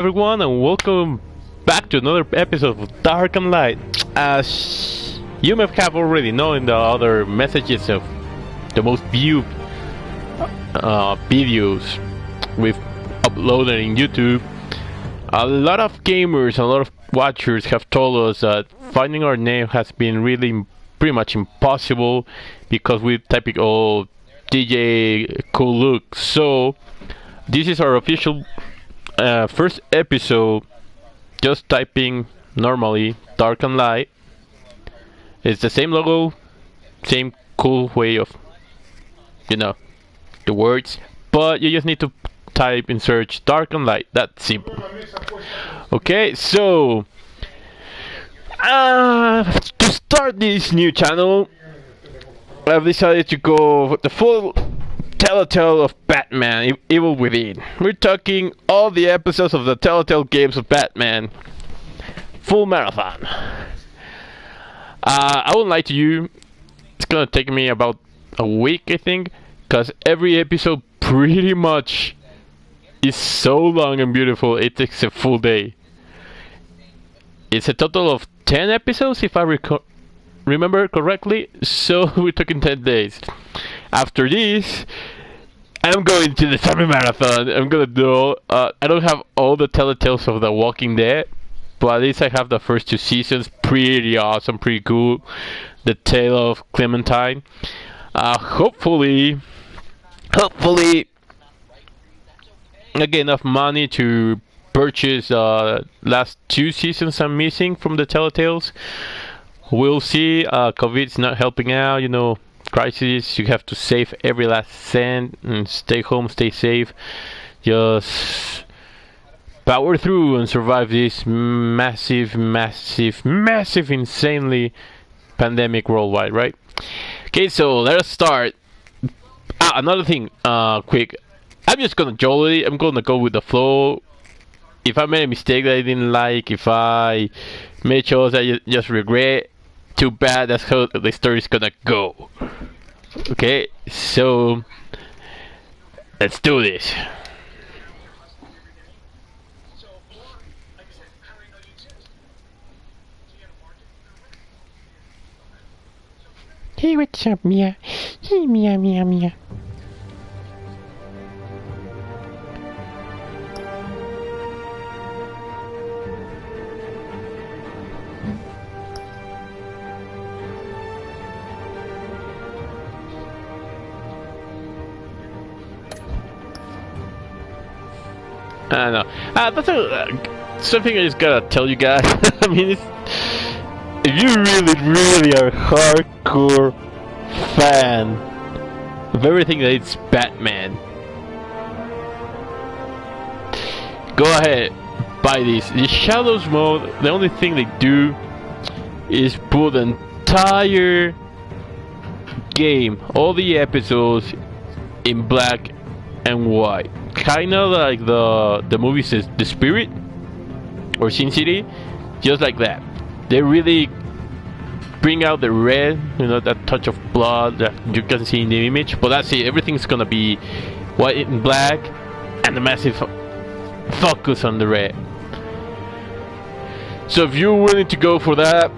everyone, and welcome back to another episode of Dark and Light. As you may have already known in the other messages of the most viewed videos we've uploaded in YouTube, a lot of gamers, a lot of watchers have told us that finding our name has been really pretty much impossible because we typing all DJ cool look. So this is our official first episode, just typing normally Dark and Light. It's the same logo, same cool way of, the words, but you just need to type in search Dark and Light. That's simple. Okay, so to start this new channel, I've decided to go the full Telltale of Batman, Evil Within. We're talking all the episodes of the Telltale games of Batman. Full marathon. I won't lie to you, it's gonna take me about a week, I think, because every episode pretty much is so long and beautiful, it takes a full day. It's a total of 10 episodes, if I remember correctly, so we're talking 10 days. After this, I'm going to the summer marathon. I'm gonna do. I don't have all the Telltales of The Walking Dead, but at least I have the first two seasons. Pretty awesome, pretty cool. The Tale of Clementine. Hopefully, I get enough money to purchase last two seasons I'm missing from the Telltales. We'll see. COVID's not helping out, crisis. You have to save every last cent and stay home, stay safe. Just power through and survive this massive, insanely pandemic worldwide, right? Okay, so let us start. Another thing, quick. I'm just gonna jolly. I'm gonna go with the flow. If I made a mistake that I didn't like, if I made choices I just regret, too bad. That's how the story's gonna go. Okay, so let's do this. Hey, what's up, Mia? Hey, Mia. I know. That's something I just gotta tell you guys. I mean, if you really are a hardcore fan of everything that is Batman, go ahead, buy this. The Shadows mode, the only thing they do is put the entire game, all the episodes, in black and white. Kinda like the movie says The Spirit or Sin City, just like that. They really bring out the red, that touch of blood that you can see in the image. But that's it. Everything's gonna be white and black, and the massive focus on the red. So if you're willing to go for that,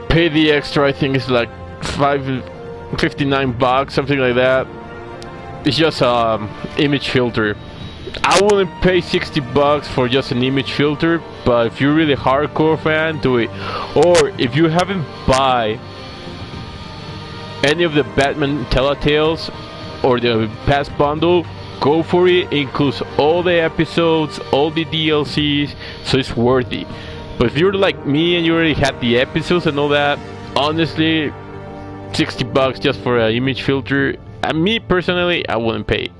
pay the extra. I think it's like $59, something like that. It's just image filter. I wouldn't pay $60 for just an image filter, but if you're really hardcore fan, do it. Or if you haven't buy any of the Batman Telltales or the past bundle, go for it. It includes all the episodes, all the DLCs, so it's worthy. But if you're like me and you already had the episodes and all that, honestly, $60 just for an image filter. And me personally, I wouldn't pay it.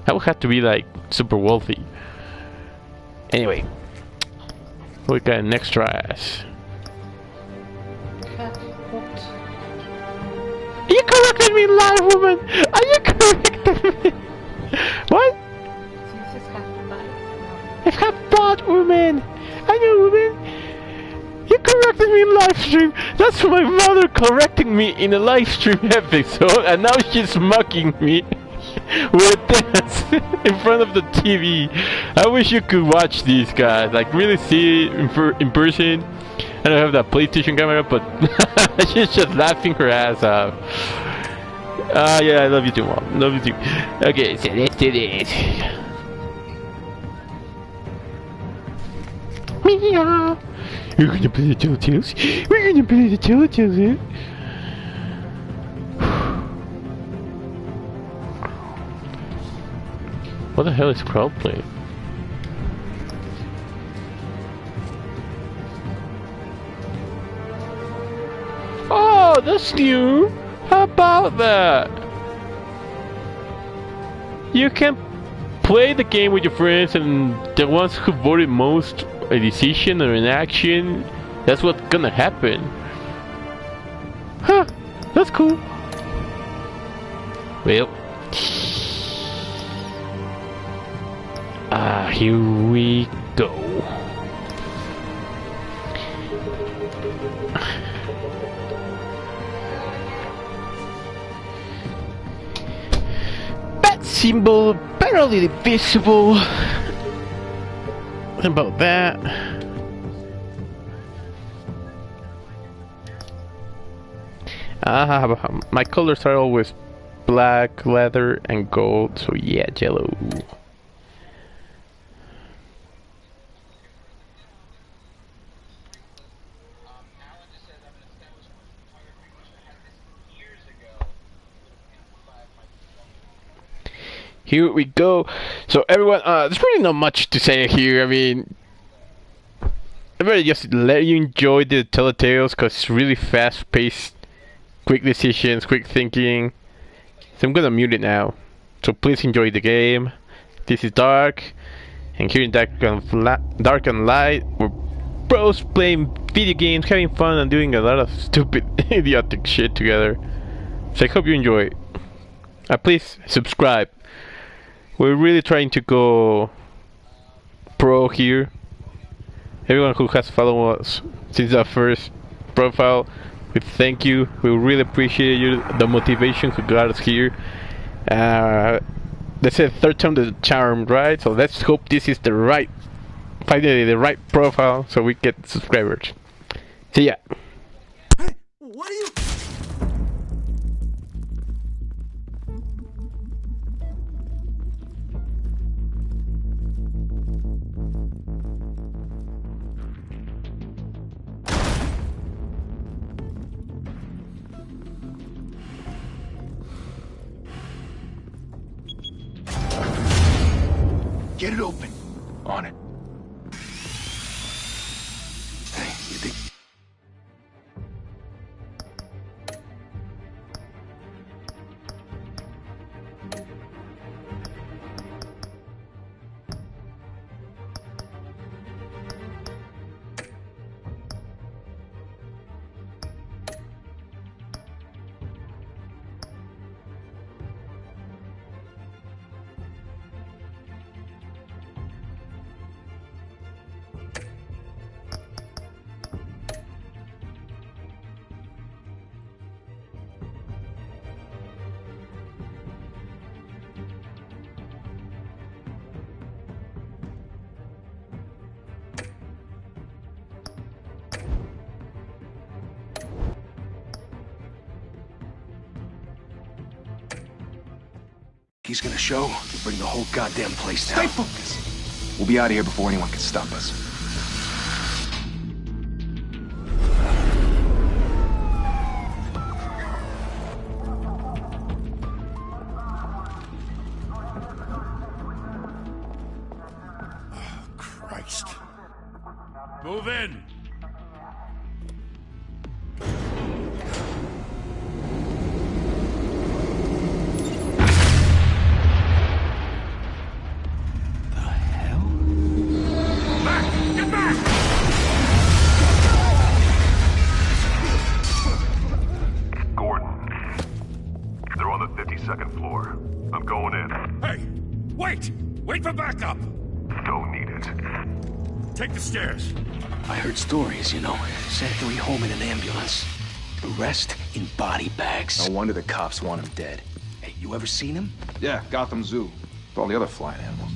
I would have to be like super wealthy. Anyway, we got an extra ass. Are you correcting me live, woman? Are you correcting me? What? I've had bad woman. I know, woman. You corrected me in live stream. That's my mother correcting me in a live stream episode, and now she's mocking me. with dance in front of the TV. I wish you could watch these guys, like really see it in person. I don't have that PlayStation camera, but she's just laughing her ass off. Yeah, I love you too, Mom. Love you too. Okay, so let's do this. Meow. We're gonna play the Telltales. We're gonna play the Telltales, eh? What the hell is crowd playing? Oh, that's new! How about that? You can play the game with your friends, and the ones who voted most a decision or an action, that's what's gonna happen. Huh, that's cool. Well, here we go. Bat symbol, barely visible. What about that? My colors are always black, leather, and gold, so yeah, jello. Here we go. So everyone, there's really not much to say here. I mean, I'm gonna just let you enjoy the Telltales because it's really fast-paced, quick decisions, quick thinking. So I'm gonna mute it now. So please enjoy the game. This is Dark, and here in Dark and Light, we're bros playing video games, having fun, and doing a lot of stupid, idiotic shit together. So I hope you enjoy it. Please subscribe. We're really trying to go pro here. Everyone who has followed us since our first profile, we thank you. We really appreciate you, the motivation who got us here. They said third time the charm, right? So let's hope this is the right, finally the right profile, so we get subscribers. See ya. Hey, what are you? Get it open. On it. Hey, you think... He's gonna show, we'll bring the whole goddamn place down. Stay focused! We'll be out of here before anyone can stop us. Oh, Christ. Move in! Second floor. I'm going in. Hey! Wait! Wait for backup! Don't need it. Take the stairs. I heard stories, you know. Sent Three home in an ambulance. The rest in body bags. No wonder the cops want him dead. Hey, You ever seen him? Yeah, Gotham Zoo. With all the other flying animals.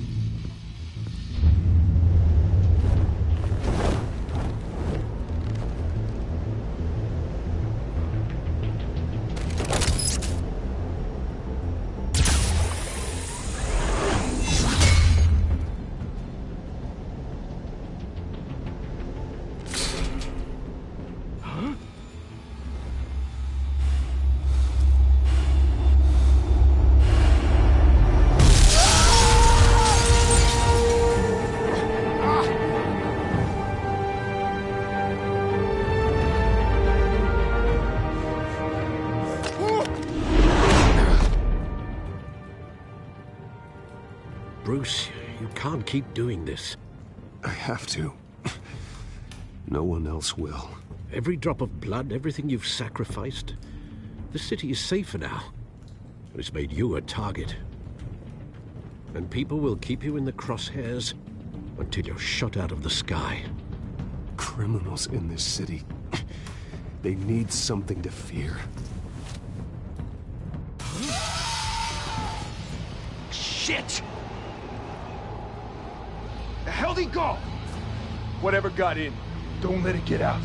Bruce, you can't keep doing this. I have to. No one else will. Every drop of blood, everything you've sacrificed. The city is safer now. It's made you a target. And people will keep you in the crosshairs until you're shot out of the sky. Criminals in this city. They need something to fear. Shit! The hell'd he go? Whatever got in, don't let it get out.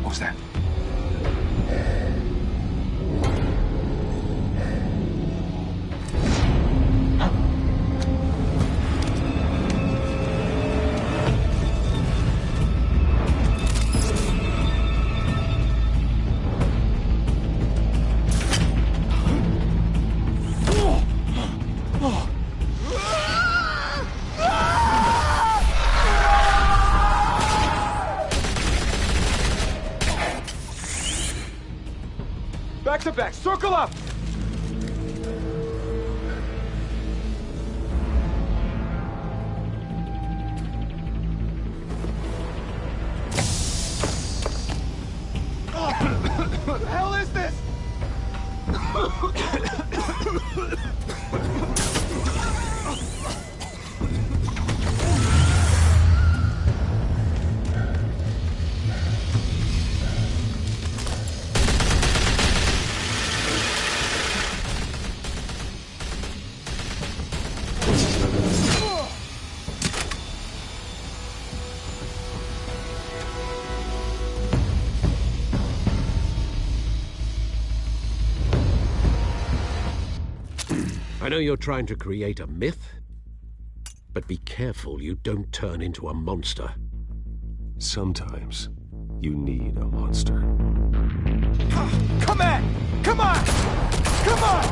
What was that? Back to back, circle up! What the hell is this? I know you're trying to create a myth, but be careful you don't turn into a monster. Sometimes you need a monster. Come on! Come on! Come on!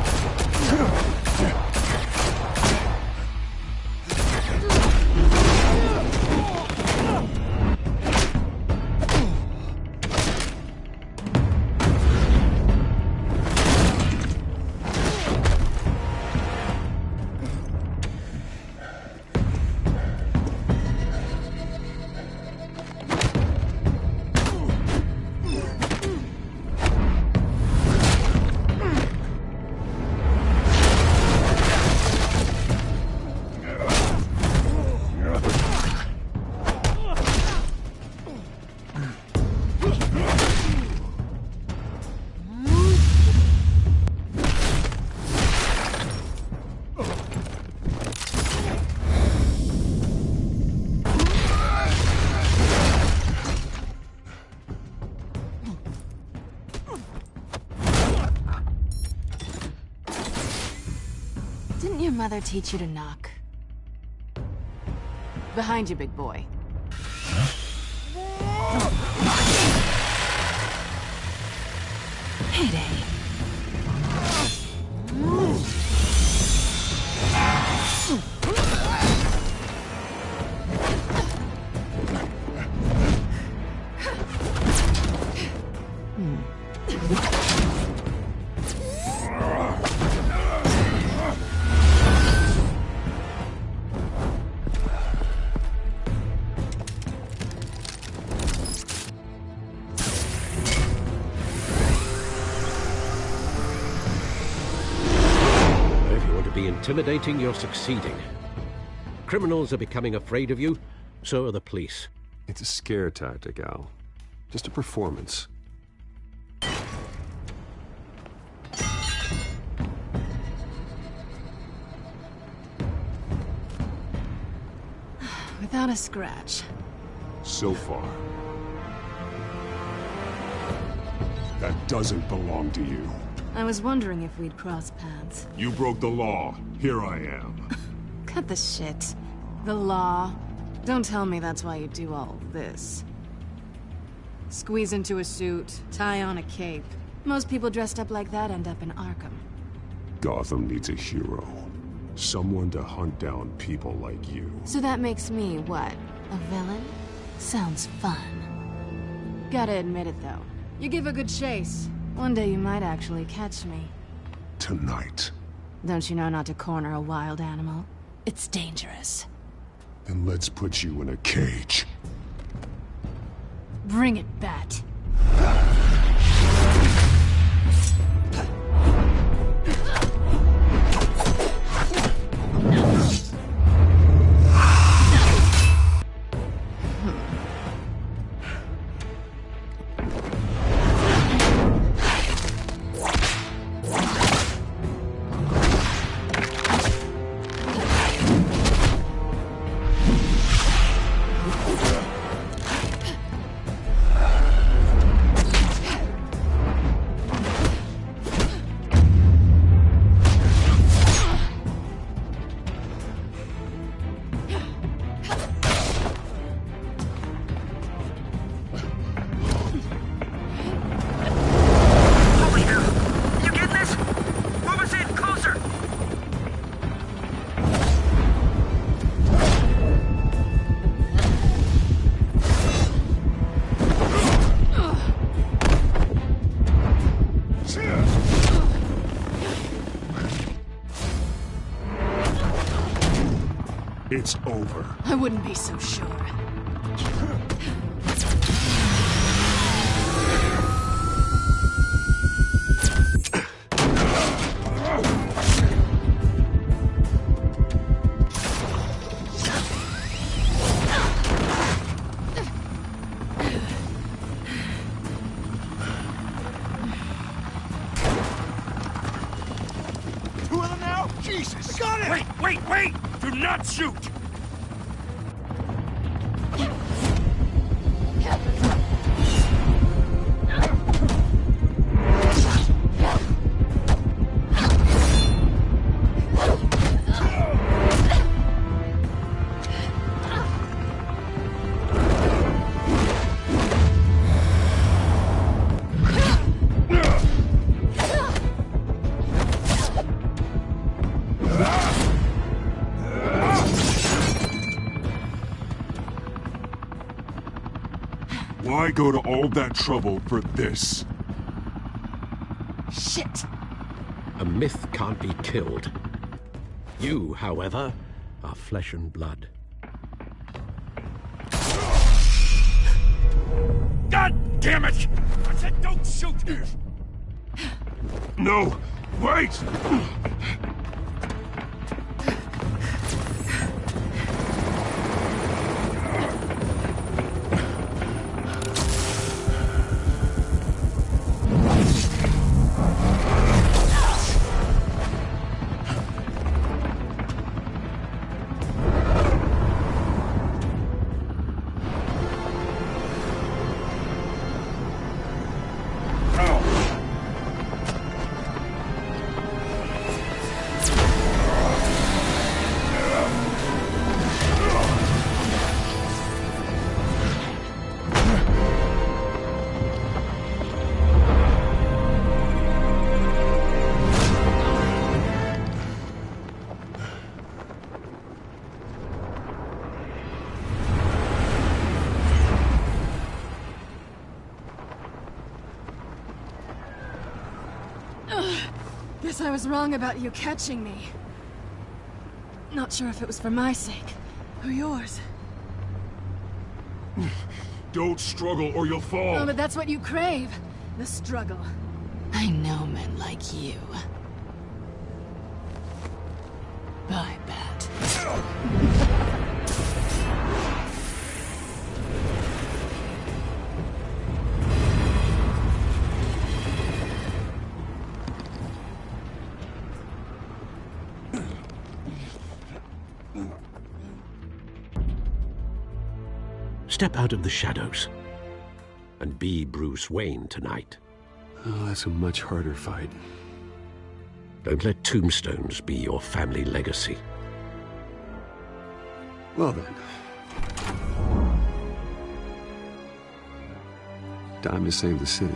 Didn't your mother teach you to knock? Behind you, big boy. Payday. intimidating, you're succeeding. Criminals are becoming afraid of you, so are the police. It's a scare tactic, Al. Just a performance. Without a scratch. So far. That doesn't belong to you. I was wondering if we'd cross paths. You broke the law. Here I am. Cut the shit. The law. Don't tell me that's why you do all this. Squeeze into a suit, tie on a cape. Most people dressed up like that end up in Arkham. Gotham needs a hero. Someone to hunt down people like you. So that makes me, what, a villain? Sounds fun. Gotta admit it, though. You give a good chase. One day you might actually catch me. Tonight. Don't you know not to corner a wild animal? It's dangerous. Then let's put you in a cage. Bring it, Bat. It's over. I wouldn't be so sure. Two of them now? Jesus! Got it! Wait! Do not shoot! Why go to all that trouble for this? Shit! A myth can't be killed. You, however, are flesh and blood. God damn it! I said don't shoot! No! Wait! Guess I was wrong about you catching me. Not sure if it was for my sake, or yours. Don't struggle or you'll fall! Oh, but that's what you crave. The struggle. I know men like you. Step out of the shadows and be Bruce Wayne tonight. Oh, that's a much harder fight. Don't let tombstones be your family legacy. Well then. Time to save the city.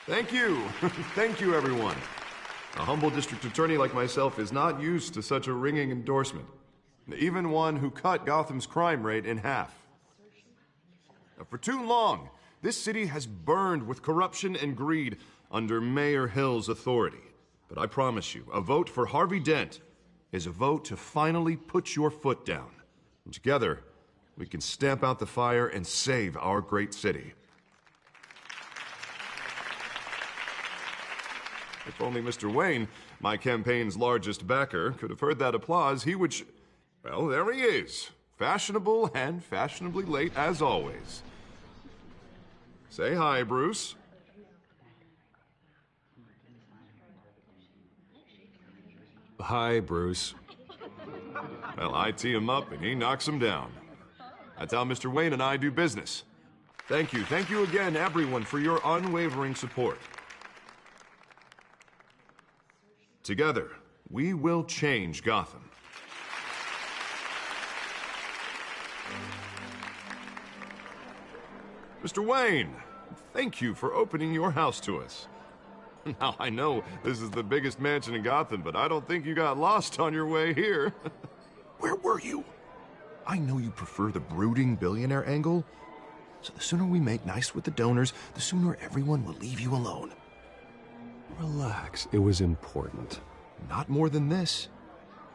Thank you. Thank you, everyone. A humble district attorney like myself is not used to such a ringing endorsement. Even one who cut Gotham's crime rate in half. For too long, this city has burned with corruption and greed under Mayor Hill's authority. But I promise you, a vote for Harvey Dent is a vote to finally put your foot down. And together, we can stamp out the fire and save our great city. If only Mr. Wayne, my campaign's largest backer, could have heard that applause, he would well, there he is. Fashionable and fashionably late as always. Say hi, Bruce. Hi, Bruce. Well, I tee him up and he knocks him down. That's how Mr. Wayne and I do business. Thank you again, everyone, for your unwavering support. Together, we will change Gotham. Mr. Wayne, thank you for opening your house to us. Now, I know this is the biggest mansion in Gotham, but I don't think you got lost on your way here. Where were you? I know you prefer the brooding billionaire angle, so the sooner we make nice with the donors, the sooner everyone will leave you alone. Relax, it was important. Not more than this.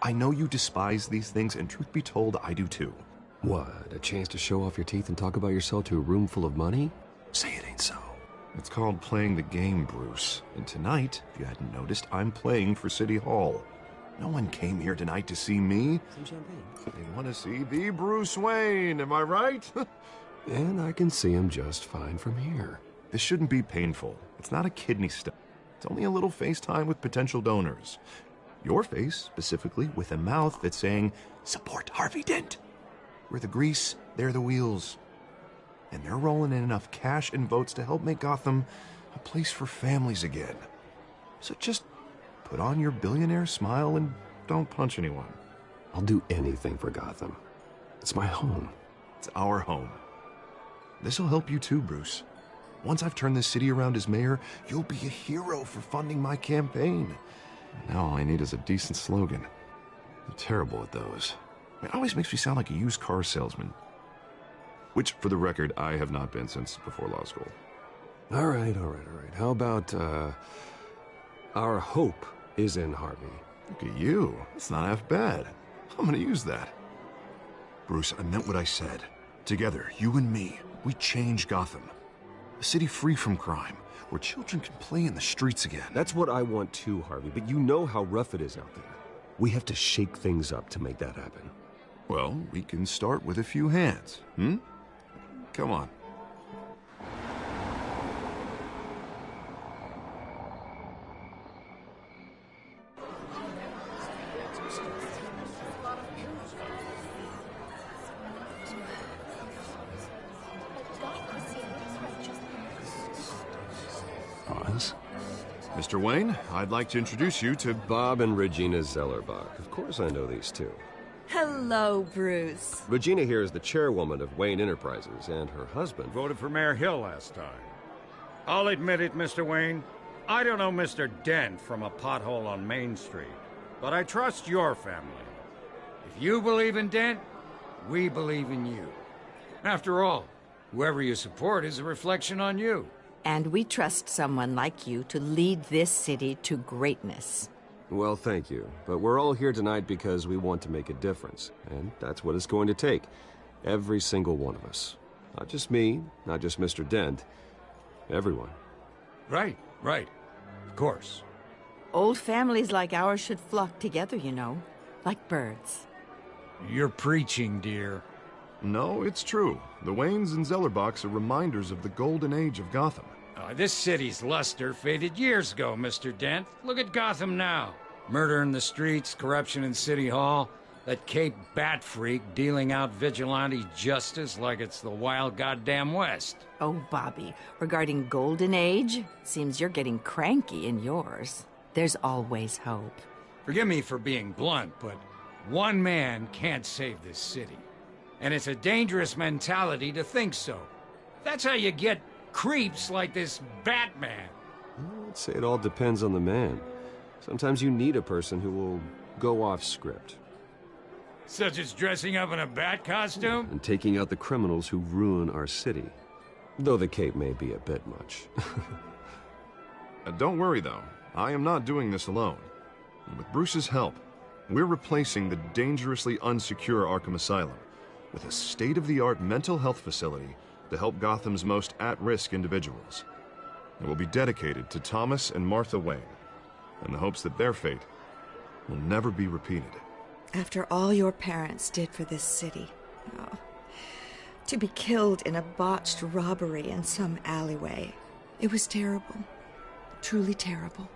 I know you despise these things, and truth be told, I do too. What, a chance to show off your teeth and talk about yourself to a room full of money? Say it ain't so. It's called playing the game, Bruce. And tonight, if you hadn't noticed, I'm playing for City Hall. No one came here tonight to see me. Some champagne. They want to see the Bruce Wayne, am I right? And I can see him just fine from here. This shouldn't be painful. It's not a kidney stone. It's only a little FaceTime with potential donors. Your face, specifically, with a mouth that's saying, support Harvey Dent. We're the grease, they're the wheels. And they're rolling in enough cash and votes to help make Gotham a place for families again. So just put on your billionaire smile and don't punch anyone. I'll do anything for Gotham. It's my home. It's our home. This'll help you too, Bruce. Once I've turned this city around as mayor, you'll be a hero for funding my campaign. Now all I need is a decent slogan. I'm terrible at those. It always makes me sound like a used car salesman. Which, for the record, I have not been since before law school. All right. How about, our hope is in Harvey? Look at you. That's not half bad. I'm gonna use that. Bruce, I meant what I said. Together, you and me, we change Gotham. A city free from crime, where children can play in the streets again. That's what I want too, Harvey, but you know how rough it is out there. We have to shake things up to make that happen. Well, we can start with a few hands, Come on. Oz? Mr. Wayne, I'd like to introduce you to Bob and Regina Zellerbach. Of course I know these two. Hello, Bruce. Regina here is the chairwoman of Wayne Enterprises, and her husband Voted for Mayor Hill last time. I'll admit it, Mr. Wayne. I don't know Mr. Dent from a pothole on Main Street, but I trust your family. If you believe in Dent, we believe in you. After all, whoever you support is a reflection on you. And we trust someone like you to lead this city to greatness. Well, thank you. But we're all here tonight because we want to make a difference. And that's what it's going to take. Every single one of us. Not just me, not just Mr. Dent. Everyone. Right. Of course. Old families like ours should flock together, you know, like birds. You're preaching, dear. No, it's true. The Waynes and Zellerbachs are reminders of the golden age of Gotham. This city's luster faded years ago, Mr. Dent. Look at Gotham now. Murder in the streets, corruption in City Hall, that Cape Bat freak dealing out vigilante justice like it's the wild goddamn West. Oh, Bobby, regarding Golden Age, seems you're getting cranky in yours. There's always hope. Forgive me for being blunt, but one man can't save this city. And it's a dangerous mentality to think so. That's how you get creeps like this Batman. I'd say it all depends on the man. Sometimes you need a person who will go off script. Such as dressing up in a bat costume? And taking out the criminals who ruin our city. Though the cape may be a bit much. Don't worry, though. I am not doing this alone. With Bruce's help, we're replacing the dangerously unsecure Arkham Asylum with a state-of-the-art mental health facility to help Gotham's most at-risk individuals. It will be dedicated to Thomas and Martha Wayne, in the hopes that their fate will never be repeated. After all your parents did for this city, to be killed in a botched robbery in some alleyway, it was terrible. Truly terrible.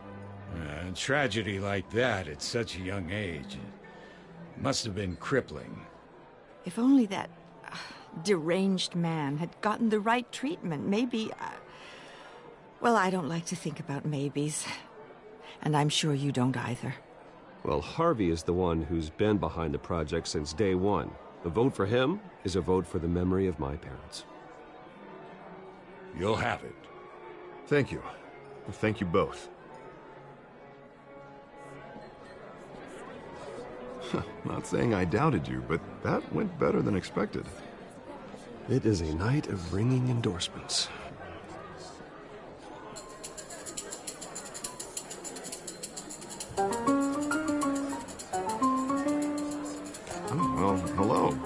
A tragedy like that at such a young age must have been crippling. If only that deranged man had gotten the right treatment, maybe... well, I don't like to think about maybes. And I'm sure you don't either. Well, Harvey is the one who's been behind the project since day one. A vote for him is a vote for the memory of my parents. You'll have it. Thank you. Thank you both. Not saying I doubted you, but that went better than expected. It is a night of ringing endorsements. Well, hello.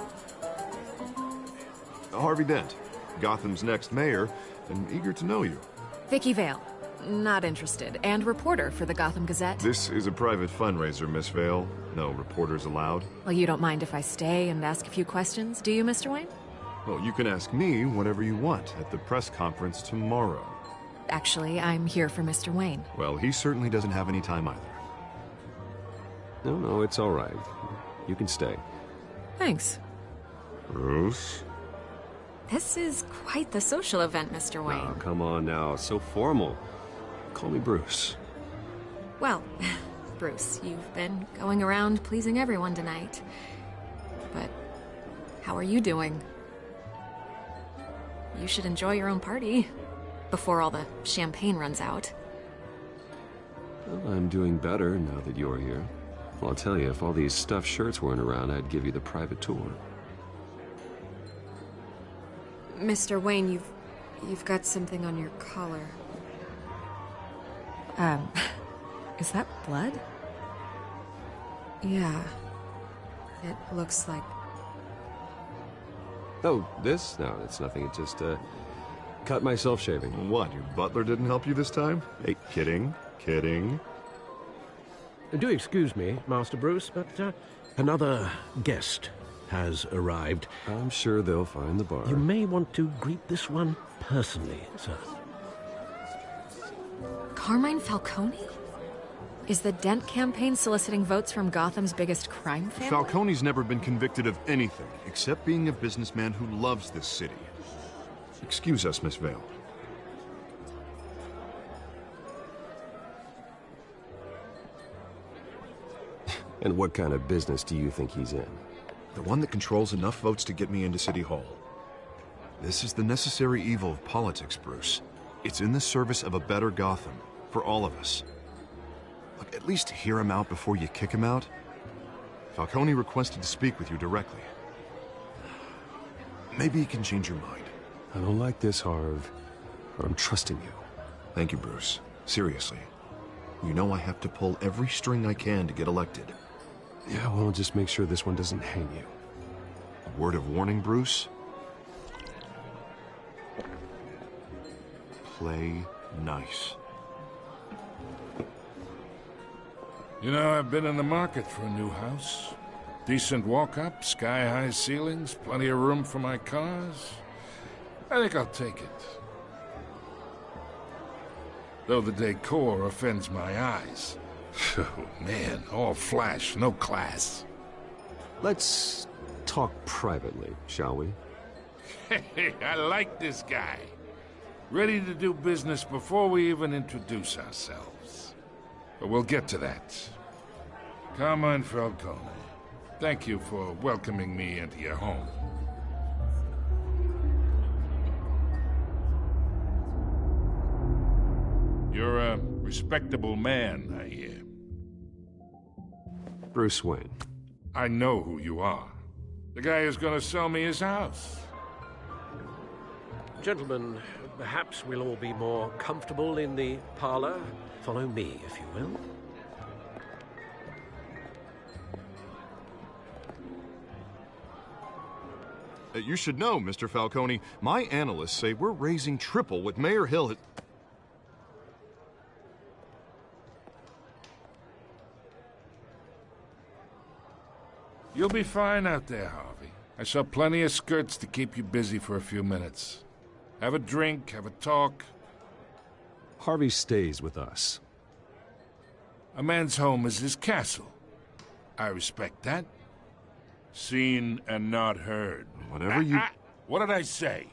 Harvey Dent, Gotham's next mayor, and eager to know you. Vicky Vale. Not interested. And reporter for the Gotham Gazette. This is a private fundraiser, Miss Vale. No reporters allowed. Well, you don't mind if I stay and ask a few questions, do you, Mr. Wayne? Well, you can ask me whatever you want at the press conference tomorrow. Actually, I'm here for Mr. Wayne. Well, he certainly doesn't have any time either. No, it's all right. You can stay. Thanks. Bruce? This is quite the social event, Mr. Wayne. Oh, come on now. So formal. Call me Bruce. Well, Bruce, you've been going around pleasing everyone tonight. But how are you doing? You should enjoy your own party before all the champagne runs out. Well, I'm doing better now that you're here. Well, I'll tell you, if all these stuffed shirts weren't around, I'd give you the private tour. Mr. Wayne, you've got something on your collar. Is that blood? Yeah. It looks like... Oh, this? No, it's nothing. It just, cut myself shaving. What, your butler didn't help you this time? Hey, kidding. Do excuse me, Master Bruce, but another guest has arrived. I'm sure they'll find the bar. You may want to greet this one personally, sir. Carmine Falcone? Is the Dent campaign soliciting votes from Gotham's biggest crime family? Falcone's never been convicted of anything, except being a businessman who loves this city. Excuse us, Miss Vale. And what kind of business do you think he's in? The one that controls enough votes to get me into City Hall. This is the necessary evil of politics, Bruce. It's in the service of a better Gotham, for all of us. Look, at least hear him out before you kick him out. Falcone requested to speak with you directly. Maybe he can change your mind. I don't like this, Harv. But I'm trusting you. Thank you, Bruce. Seriously. You know I have to pull every string I can to get elected. Yeah, well, just make sure this one doesn't hang you. A word of warning, Bruce? Play nice. You know, I've been in the market for a new house. Decent walk-up, sky-high ceilings, plenty of room for my cars. I think I'll take it. Though the decor offends my eyes. Oh, man, all flash, no class. Let's talk privately, shall we? Hey, I like this guy. Ready to do business before we even introduce ourselves. But we'll get to that. Carmine Falcone, thank you for welcoming me into your home. You're a respectable man, I hear. Bruce Wayne. I know who you are. The guy who's gonna sell me his house. Gentlemen, perhaps we'll all be more comfortable in the parlor. Follow me, if you will. You should know, Mr. Falcone, my analysts say we're raising triple what Mayor Hill has... You'll be fine out there, Harvey. I saw plenty of skirts to keep you busy for a few minutes. Have a drink, have a talk. Harvey stays with us. A man's home is his castle. I respect that. Seen and not heard. Whatever you... What did I say?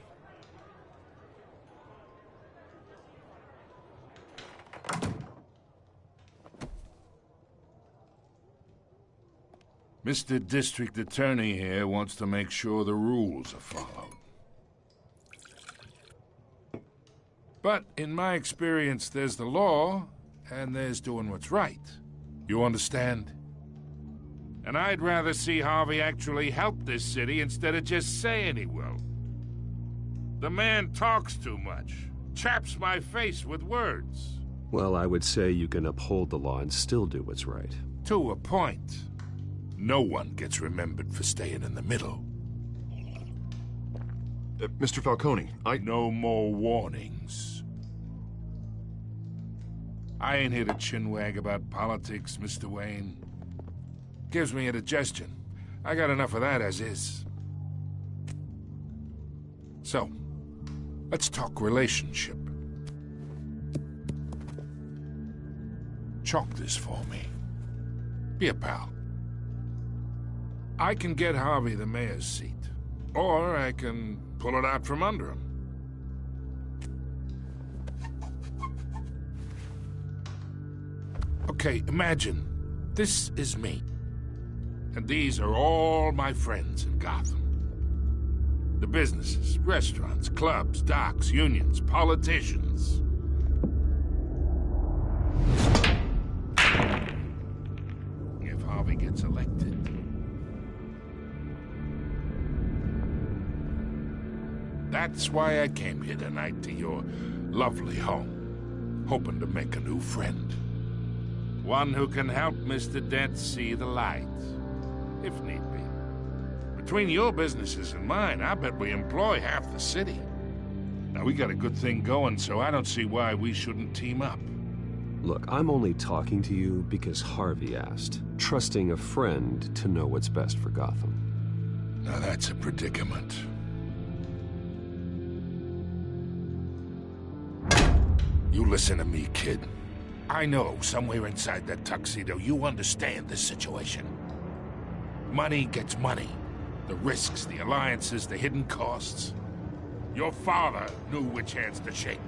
Mr. District Attorney here wants to make sure the rules are followed. But in my experience, there's the law, and there's doing what's right. You understand? And I'd rather see Harvey actually help this city instead of just saying he will. The man talks too much, chaps my face with words. Well, I would say you can uphold the law and still do what's right. To a point. No one gets remembered for staying in the middle. Mr. Falcone, No more warnings. I ain't here to chinwag about politics, Mr. Wayne. Gives me indigestion. I got enough of that as is. So, let's talk relationship. Chalk this for me. Be a pal. I can get Harvey the mayor's seat, or I can pull it out from under him. Okay, imagine this is me. And these are all my friends in Gotham. The businesses, restaurants, clubs, docks, unions, politicians. If Harvey gets elected. That's why I came here tonight to your lovely home, hoping to make a new friend. One who can help Mr. Dent see the light. If need be. Between your businesses and mine, I bet we employ half the city. Now, we got a good thing going, so I don't see why we shouldn't team up. Look, I'm only talking to you because Harvey asked, trusting a friend to know what's best for Gotham. Now, that's a predicament. You listen to me, kid. I know somewhere inside that tuxedo you understand this situation. Money gets money. The risks, the alliances, the hidden costs. Your father knew which hands to shake.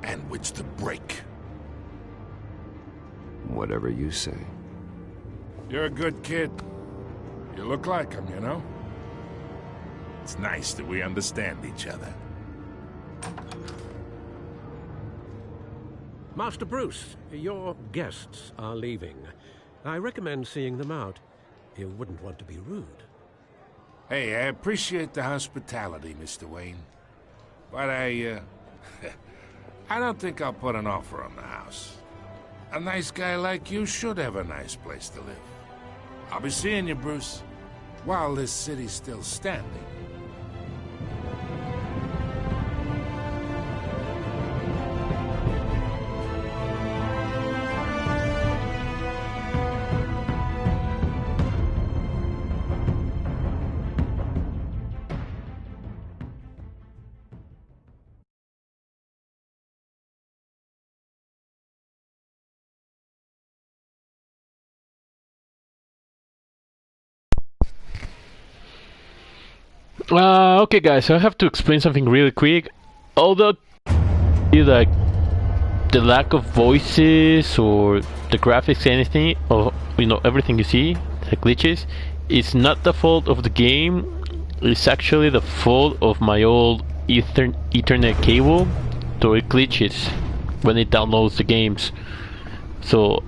And which to break. Whatever you say. You're a good kid. You look like him, you know? It's nice that we understand each other. Master Bruce, your guests are leaving. I recommend seeing them out. You wouldn't want to be rude. Hey, I appreciate the hospitality, Mr. Wayne. But I don't think I'll put an offer on the house. A nice guy like you should have a nice place to live. I'll be seeing you, Bruce, while this city's still standing. Okay, guys, so I have to explain something really quick. Although, like, the lack of voices or the graphics, anything, or everything you see, the glitches, it's not the fault of the game. It's actually the fault of my old Ethernet cable, so it glitches when it downloads the games. So,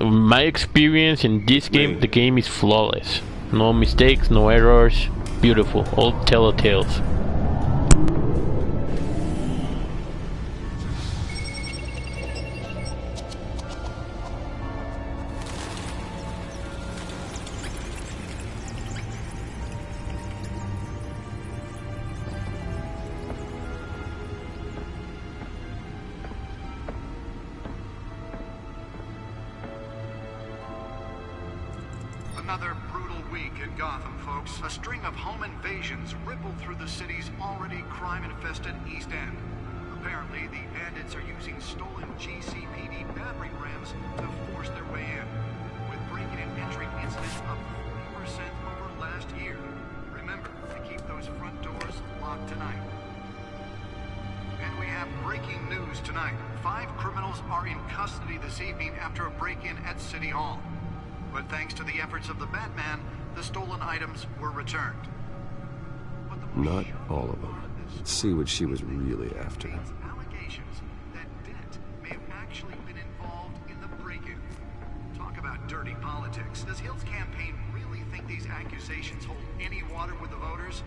my experience in this game, the game is flawless. No mistakes, no errors, beautiful, all Telltales. Another brutal week in Gotham, folks. A string of home invasions rippled through the city's already crime-infested East End. Apparently, the bandits are using stolen GCPD battering rams to force their way in, with break-in and entry incidents up 40% over last year. Remember to keep those front doors locked tonight. And we have breaking news tonight. 5 criminals are in custody this evening after a break-in at City Hall. But thanks to the efforts of the Batman, the stolen items were returned. Not all of them. Let's see what she was really after. Allegations that Dent may have actually been involved in the break-in. Talk about dirty politics. Does Hill's campaign really think these accusations hold any water with the voters?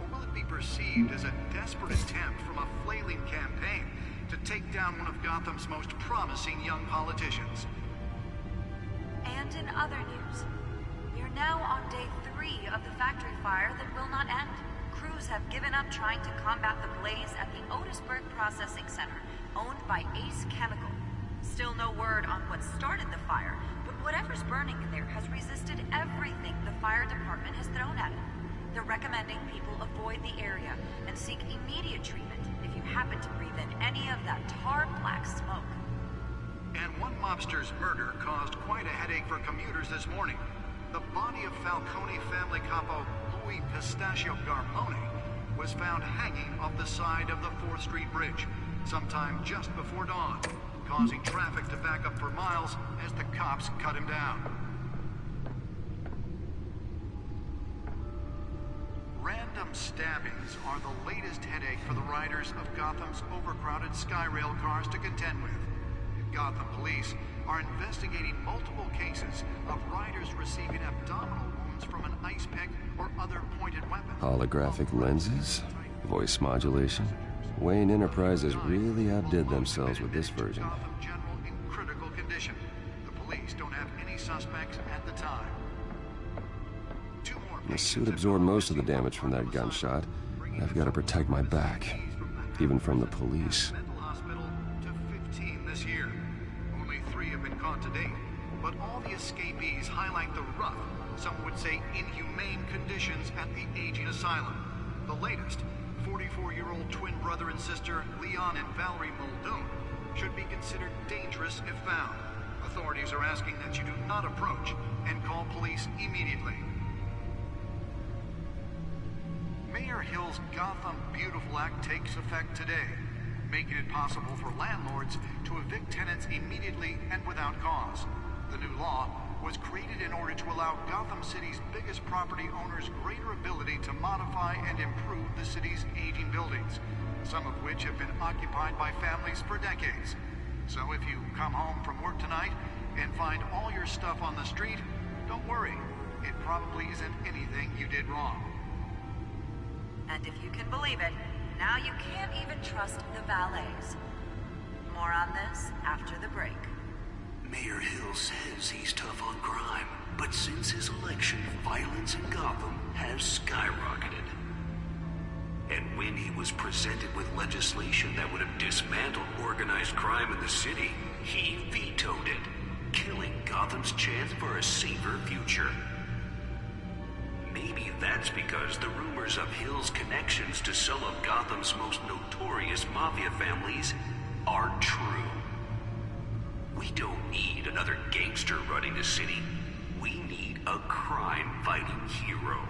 Or will it be perceived as a desperate attempt from a flailing campaign to take down one of Gotham's most promising young politicians? And in other news, we are now on day 3 of the factory fire that will not end. Crews have given up trying to combat the blaze at the Otisburg Processing Center, owned by Ace Chemical. Still no word on what started the fire, but whatever's burning in there has resisted everything the fire department has thrown at it. They're recommending people avoid the area and seek immediate treatment if you happen to breathe in any of that tar black smoke. And one mobster's murder caused quite a headache for commuters this morning. The body of Falcone family capo Louis Pistachio Garmone was found hanging off the side of the 4th Street Bridge sometime just before dawn, causing traffic to back up for miles as the cops cut him down. Random stabbings are the latest headache for the riders of Gotham's overcrowded Skyrail cars to contend with. Gotham police are investigating multiple cases of riders receiving abdominal wounds from an ice pick or other pointed weapon. Holographic lenses? Voice modulation? Wayne Enterprises really outdid themselves with this version. Gotham General in critical condition. The police don't have any suspects at the time. The suit absorbed most of the damage from that gunshot. I've got to protect my back, even from the police. This year. Only 3 have been caught to date, but all the escapees highlight the rough, some would say inhumane conditions at the aging asylum. The latest, 44-year-old twin brother and sister Leon and Valerie Muldoon, should be considered dangerous if found. Authorities are asking that you do not approach and call police immediately. Mayor Hill's Gotham Beautiful Act takes effect today, making it possible for landlords to evict tenants immediately and without cause. The new law was created in order to allow Gotham City's biggest property owners greater ability to modify and improve the city's aging buildings, some of which have been occupied by families for decades. So if you come home from work tonight and find all your stuff on the street, don't worry. It probably isn't anything you did wrong. And if you can believe it, now you can't even trust the valets. More on this after the break. Mayor Hill says he's tough on crime, but since his election, violence in Gotham has skyrocketed. And when he was presented with legislation that would have dismantled organized crime in the city, he vetoed it, killing Gotham's chance for a safer future. Maybe that's because the rumors of Hill's connections to some of Gotham's most notorious mafia families aren't true. We don't need another gangster running the city. We need a crime-fighting hero.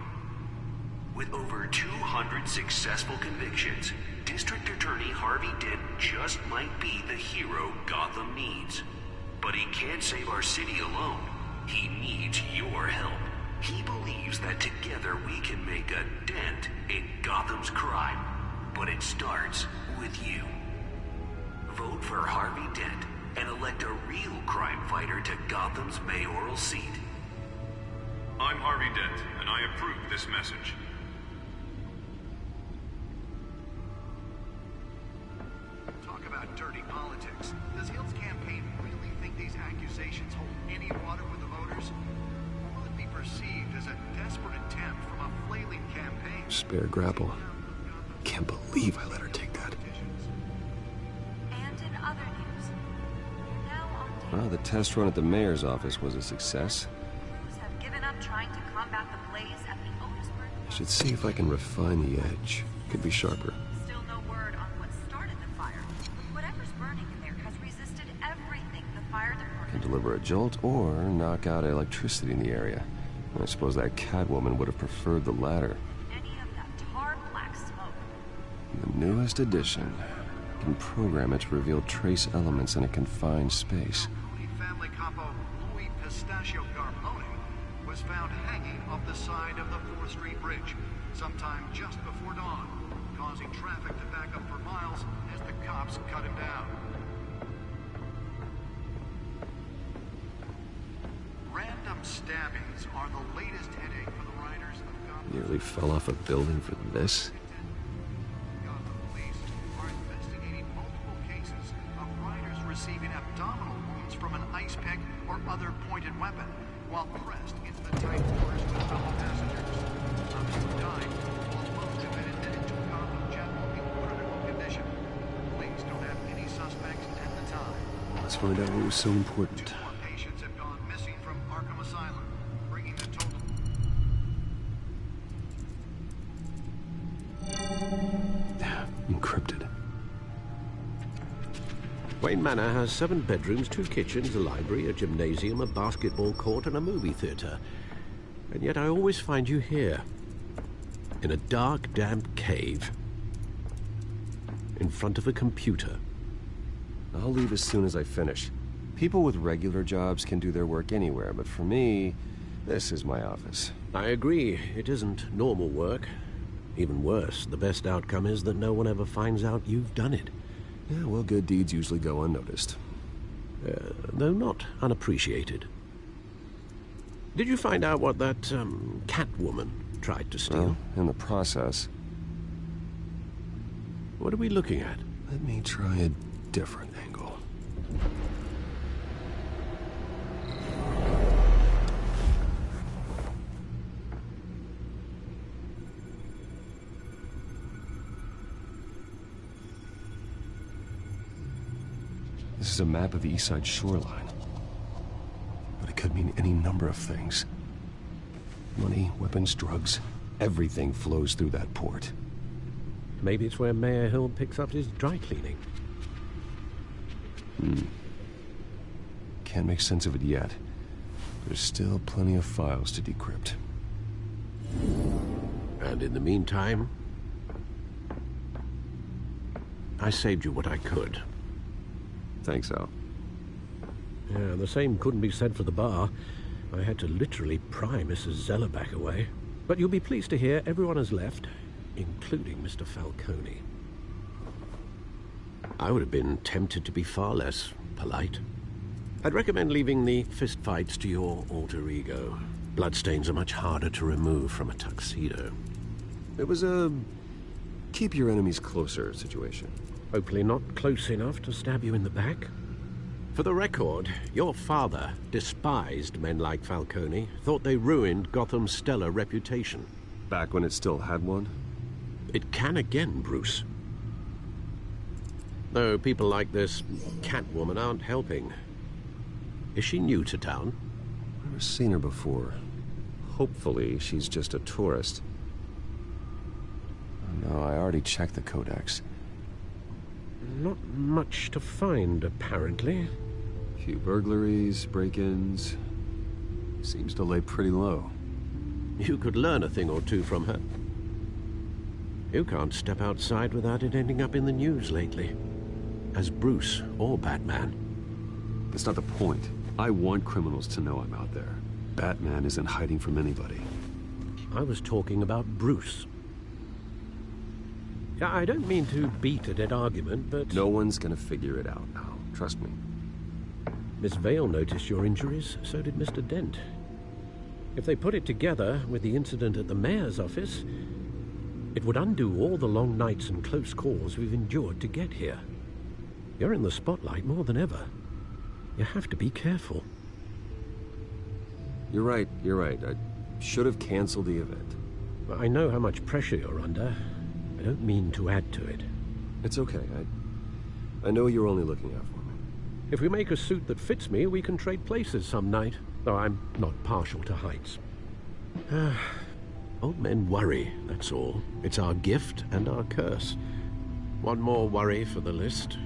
With over 200 successful convictions, District Attorney Harvey Dent just might be the hero Gotham needs. But he can't save our city alone. He needs your help. He believes that together we can make a dent in Gotham's crime. But it starts with you. Vote for Harvey Dent and elect a real crime fighter to Gotham's mayoral seat. I'm Harvey Dent, and I approve this message. Talk about dirty politics. Does Hill's campaign really think these accusations hold any water with the voters? Or will it be perceived as a desperate attempt from a flailing campaign? Spare grapple. Can't believe I let her take that. And in other news, you're now on day Well, the test run at the mayor's office was a success. Crews have given up trying to combat the blaze at the Otisburg. I should see if I can refine the edge. Could be sharper. Still no word on what started the fire. Whatever's burning in there has resisted everything the fire department. Can deliver a jolt or knock out electricity in the area. I suppose that Catwoman would have preferred the latter. Any of that tar black smoke. The newest addition can program it to reveal trace elements in a confined space. Family capo Louis Pistachio Garmoni was found hanging off the side of the 4th Street Bridge sometime just before dawn, causing traffic to back up for miles as the cops cut him down. Random stabbings are the latest headache for the riders of Gotham. Nearly fell off a building for this. Gotham police are investigating multiple cases of riders receiving abdominal wounds from an ice pick or other pointed weapon while pressed into the tight quarters with fellow passengers. Some who died, while most have been admitted to Gotham General in critical condition. Police don't have any suspects at the time. Let's find out what was so important. 2 more patients have gone missing from Arkham Asylum, bringing the total. Encrypted. Wayne Manor has 7 bedrooms, 2 kitchens, a library, a gymnasium, a basketball court, and a movie theater. And yet I always find you here, in a dark, damp cave, in front of a computer. I'll leave as soon as I finish. People with regular jobs can do their work anywhere, but for me, this is my office. I agree. It isn't normal work. Even worse, the best outcome is that no one ever finds out you've done it. Yeah, well, good deeds usually go unnoticed. Though not unappreciated. Did you find out what that, Catwoman tried to steal? Well, in the process. What are we looking at? Let me try a different angle. This is a map of the East Side shoreline. But it could mean any number of things. Money, weapons, drugs, everything flows through that port. Maybe it's where Mayor Hill picks up his dry cleaning. Can't make sense of it yet. There's still plenty of files to decrypt. And in the meantime, I saved you what I could. Thanks, Al. Yeah, the same couldn't be said for the bar. I had to literally pry Mrs. Zellerback away. But you'll be pleased to hear everyone has left, including Mr. Falcone. I would have been tempted to be far less polite. I'd recommend leaving the fistfights to your alter ego. Bloodstains are much harder to remove from a tuxedo. It was a keep your enemies closer situation. Hopefully not close enough to stab you in the back. For the record, your father despised men like Falcone, thought they ruined Gotham's stellar reputation. Back when it still had one? It can again, Bruce. Though people like this Catwoman aren't helping. Is she new to town? I've never seen her before. Hopefully she's just a tourist. Oh, no, I already checked the codex. Not much to find, apparently. A few burglaries, break-ins. Seems to lay pretty low. You could learn a thing or two from her. You can't step outside without it ending up in the news lately. As Bruce or Batman. That's not the point. I want criminals to know I'm out there. Batman isn't hiding from anybody. I was talking about Bruce. Yeah, I don't mean to beat a dead argument, but... No one's gonna figure it out now. Trust me. Miss Vale noticed your injuries, so did Mr. Dent. If they put it together with the incident at the mayor's office, it would undo all the long nights and close calls we've endured to get here. You're in the spotlight more than ever. You have to be careful. You're right. I should have canceled the event. I know how much pressure you're under. I don't mean to add to it. It's okay. I know you're only looking out for me. If we make a suit that fits me, we can trade places some night. Though I'm not partial to heights. Old men worry, that's all. It's our gift and our curse. One more worry for the list.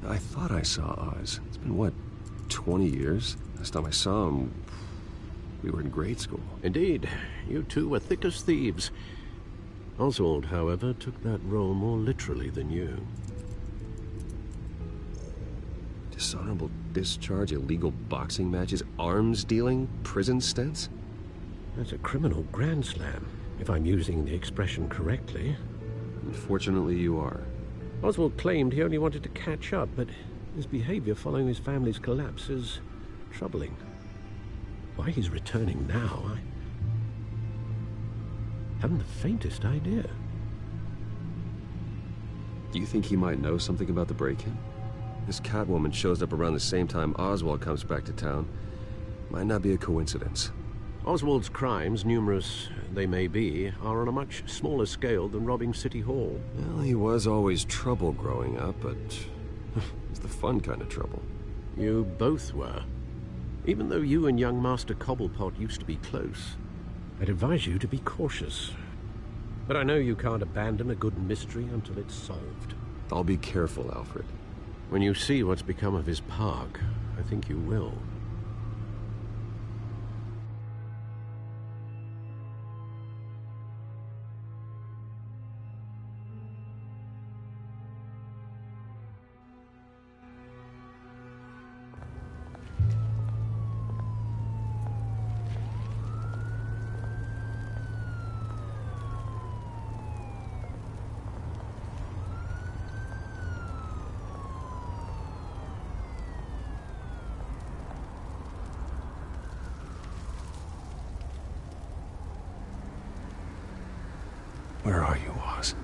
I thought I saw Oz. It's been, what, 20 years? Last time I saw him, we were in grade school. Indeed. You two were thick as thieves. Oswald, however, took that role more literally than you. Dishonorable discharge, illegal boxing matches, arms dealing, prison stints? That's a criminal grand slam, if I'm using the expression correctly. Unfortunately, you are. Oswald claimed he only wanted to catch up, but his behavior following his family's collapse is troubling. Why he's returning now, I haven't the faintest idea. Do you think he might know something about the break-in? This Catwoman shows up around the same time Oswald comes back to town. Might not be a coincidence. Oswald's crimes, numerous they may be, are on a much smaller scale than robbing City Hall. Well, he was always trouble growing up, but it's the fun kind of trouble. You both were. Even though you and young Master Cobblepot used to be close, I'd advise you to be cautious. But I know you can't abandon a good mystery until it's solved. I'll be careful, Alfred. When you see what's become of his park, I think you will. Where are you, Oz?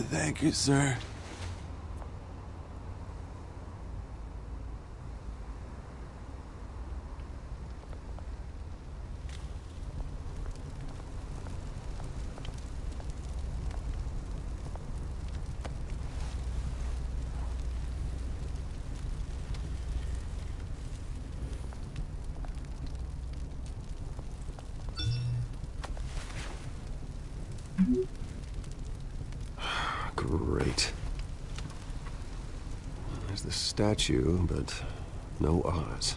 Thank you, sir. Great. There's the statue, but no Oz.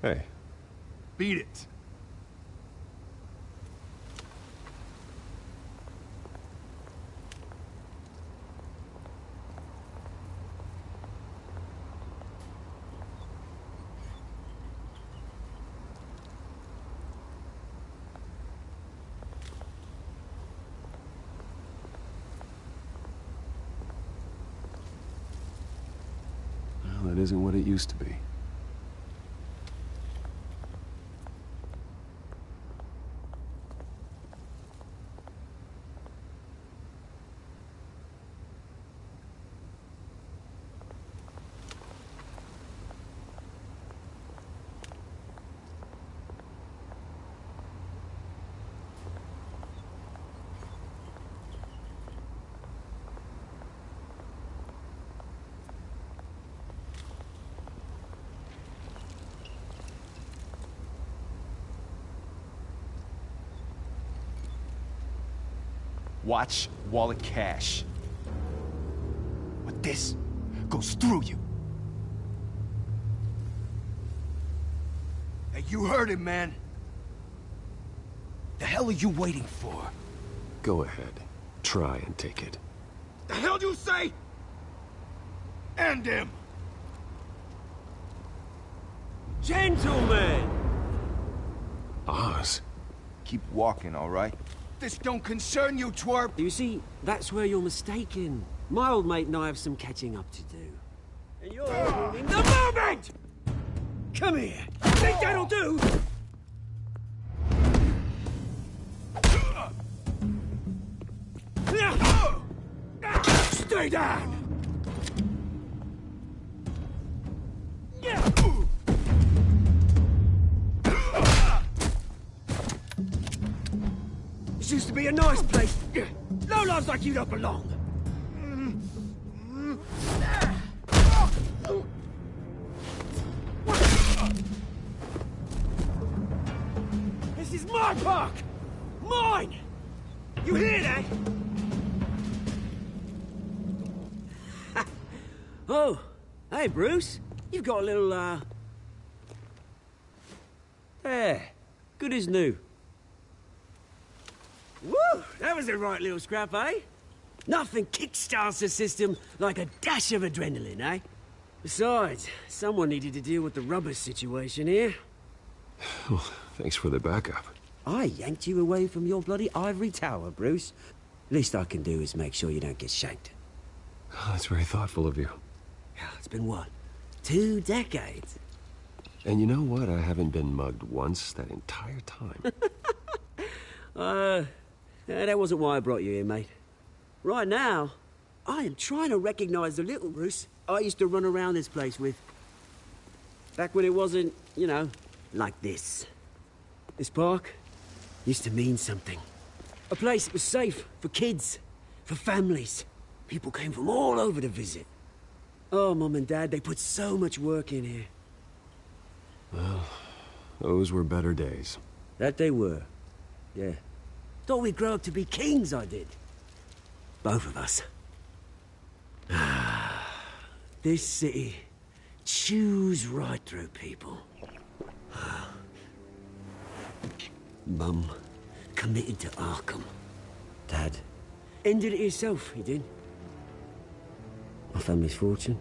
Hey. Beat it. Well, it isn't what it used to be. Watch wallet cash. But this goes through you. Hey, you heard him, man. The hell are you waiting for? Go ahead. Try and take it. The hell do you say? End him! Gentlemen! Oz. Keep walking, all right? This don't concern you, twerp! You see, that's where you're mistaken. My old mate and I have some catching up to do. And you're ruining the moment! Come here! Think that'll do? Stay down! This used to be a nice place. No lives like you don't belong. This is my park! Mine! You hear that? Oh, hey, Bruce. You've got a little, There. Good as new. Woo! That was a right little scrap, eh? Nothing kickstarts the system like a dash of adrenaline, eh? Besides, someone needed to deal with the rubber situation here. Well, thanks for the backup. I yanked you away from your bloody ivory tower, Bruce. Least I can do is make sure you don't get shanked. Oh, that's very thoughtful of you. It's been what? 2 decades? And you know what? I haven't been mugged once that entire time. That wasn't why I brought you here, mate. Right now, I am trying to recognize the little Bruce I used to run around this place with. Back when it wasn't, you know, like this. This park used to mean something. A place that was safe for kids, for families. People came from all over to visit. Oh, Mum and Dad, they put so much work in here. Well, those were better days. That they were. Yeah. Thought we'd grow up to be kings, I did. Both of us. This city chews right through people. Mum committed to Arkham. Dad ended it himself, he did. My family's fortune.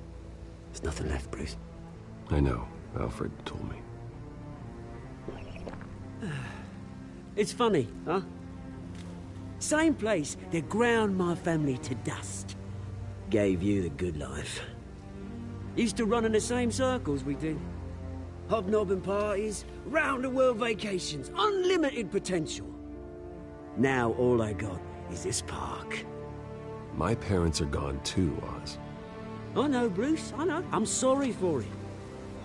There's nothing left, Bruce. I know. Alfred told me. It's funny, huh? Same place that ground my family to dust. Gave you the good life. Used to run in the same circles we did. Hobnobbing parties, round-the-world vacations, unlimited potential. Now all I got is this park. My parents are gone too, Oz. I know, Bruce, I know. I'm sorry for it.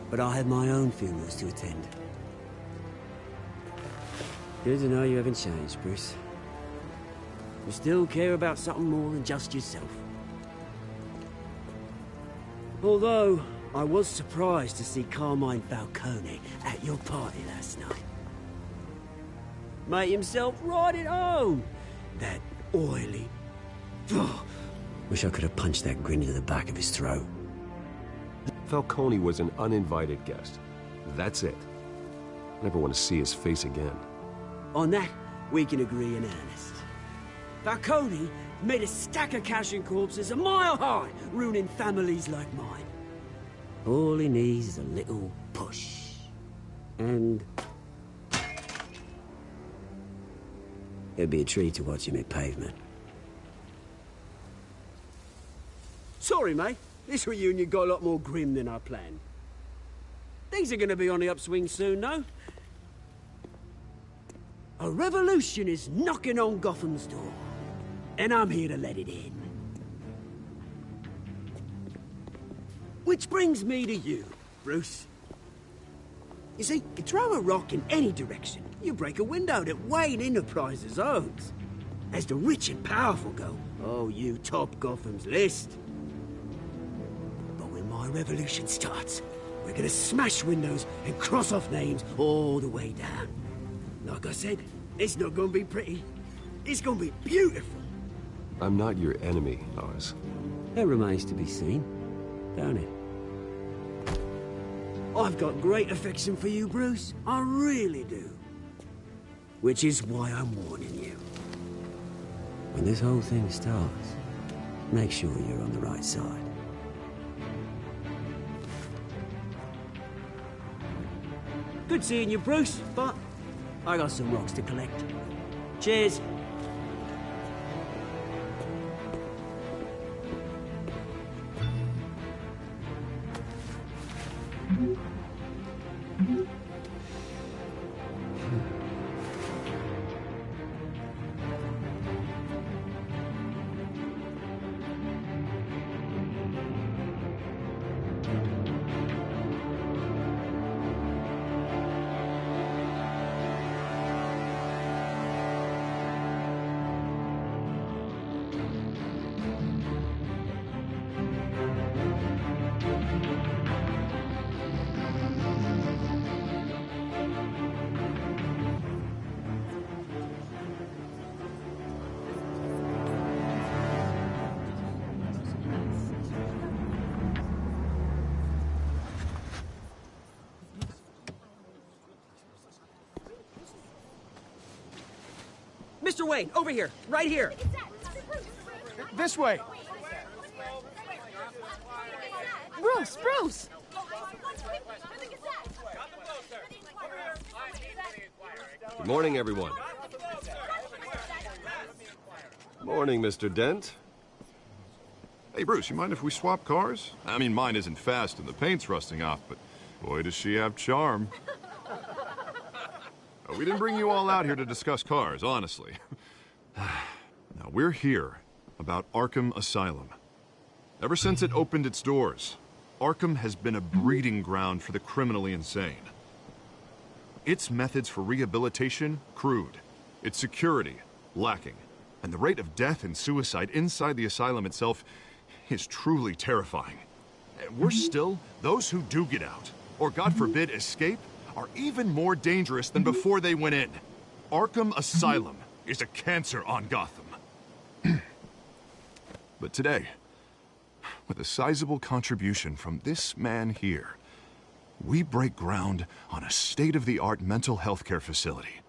But I have my own funerals to attend. Good to know you haven't changed, Bruce. You still care about something more than just yourself. Although, I was surprised to see Carmine Falcone at your party last night. Made himself right at home. That oily... Wish I could have punched that grin into the back of his throat. Falcone was an uninvited guest. That's it. I never want to see his face again. On that, we can agree in earnest. Falcone made a stack of cash and corpses a mile high, ruining families like mine. All he needs is a little push. And... it'd be a treat to watch him hit pavement. Sorry, mate. This reunion got a lot more grim than I planned. Things are gonna be on the upswing soon, though. A revolution is knocking on Gotham's door, and I'm here to let it in. Which brings me to you, Bruce. You see, you throw a rock in any direction, you break a window that Wayne Enterprises owns. As the rich and powerful go, oh, you top Gotham's list. But when my revolution starts, we're gonna smash windows and cross off names all the way down. Like I said, it's not gonna be pretty. It's gonna be beautiful. I'm not your enemy, Oz. That remains to be seen, don't it? I've got great affection for you, Bruce. I really do. Which is why I'm warning you. When this whole thing starts, make sure you're on the right side. Good seeing you, Bruce, but I got some rocks to collect. Cheers. Mr. Wayne, over here, right here. This way. Bruce, Bruce! Good morning, everyone. Morning, Mr. Dent. Hey, Bruce, you mind if we swap cars? I mean, mine isn't fast and the paint's rusting off, but boy, does she have charm. We didn't bring you all out here to discuss cars, honestly. Now, we're here about Arkham Asylum. Ever since it opened its doors, Arkham has been a breeding ground for the criminally insane. Its methods for rehabilitation, crude. Its security, lacking. And the rate of death and suicide inside the asylum itself is truly terrifying. Worse still, those who do get out, or God forbid, escape, are even more dangerous than before they went in. Arkham Asylum is a cancer on Gotham. But today, with a sizable contribution from this man here, we break ground on a state-of-the-art mental health care facility.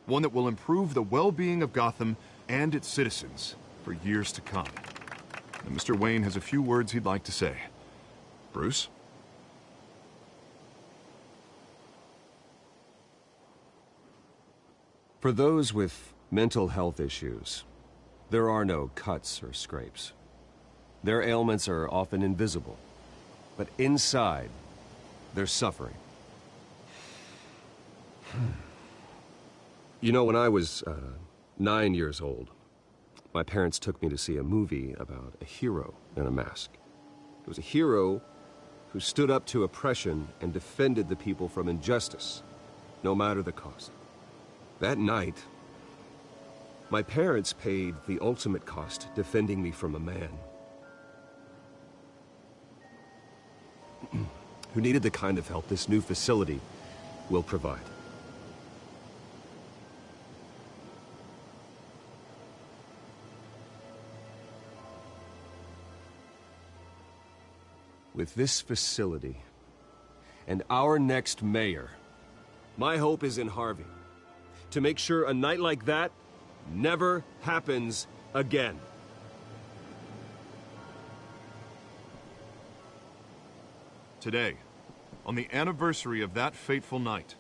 One that will improve the well-being of Gotham and its citizens for years to come. And Mr. Wayne has a few words he'd like to say. Bruce? For those with mental health issues, there are no cuts or scrapes. Their ailments are often invisible, but inside, they're suffering. You know, when I was 9 years old, my parents took me to see a movie about a hero in a mask. It was a hero who stood up to oppression and defended the people from injustice, no matter the cost. That night, my parents paid the ultimate cost defending me from a man who needed the kind of help this new facility will provide. With this facility and our next mayor, My hope is in Harvey. To make sure a night like that never happens again. Today, on the anniversary of that fateful night,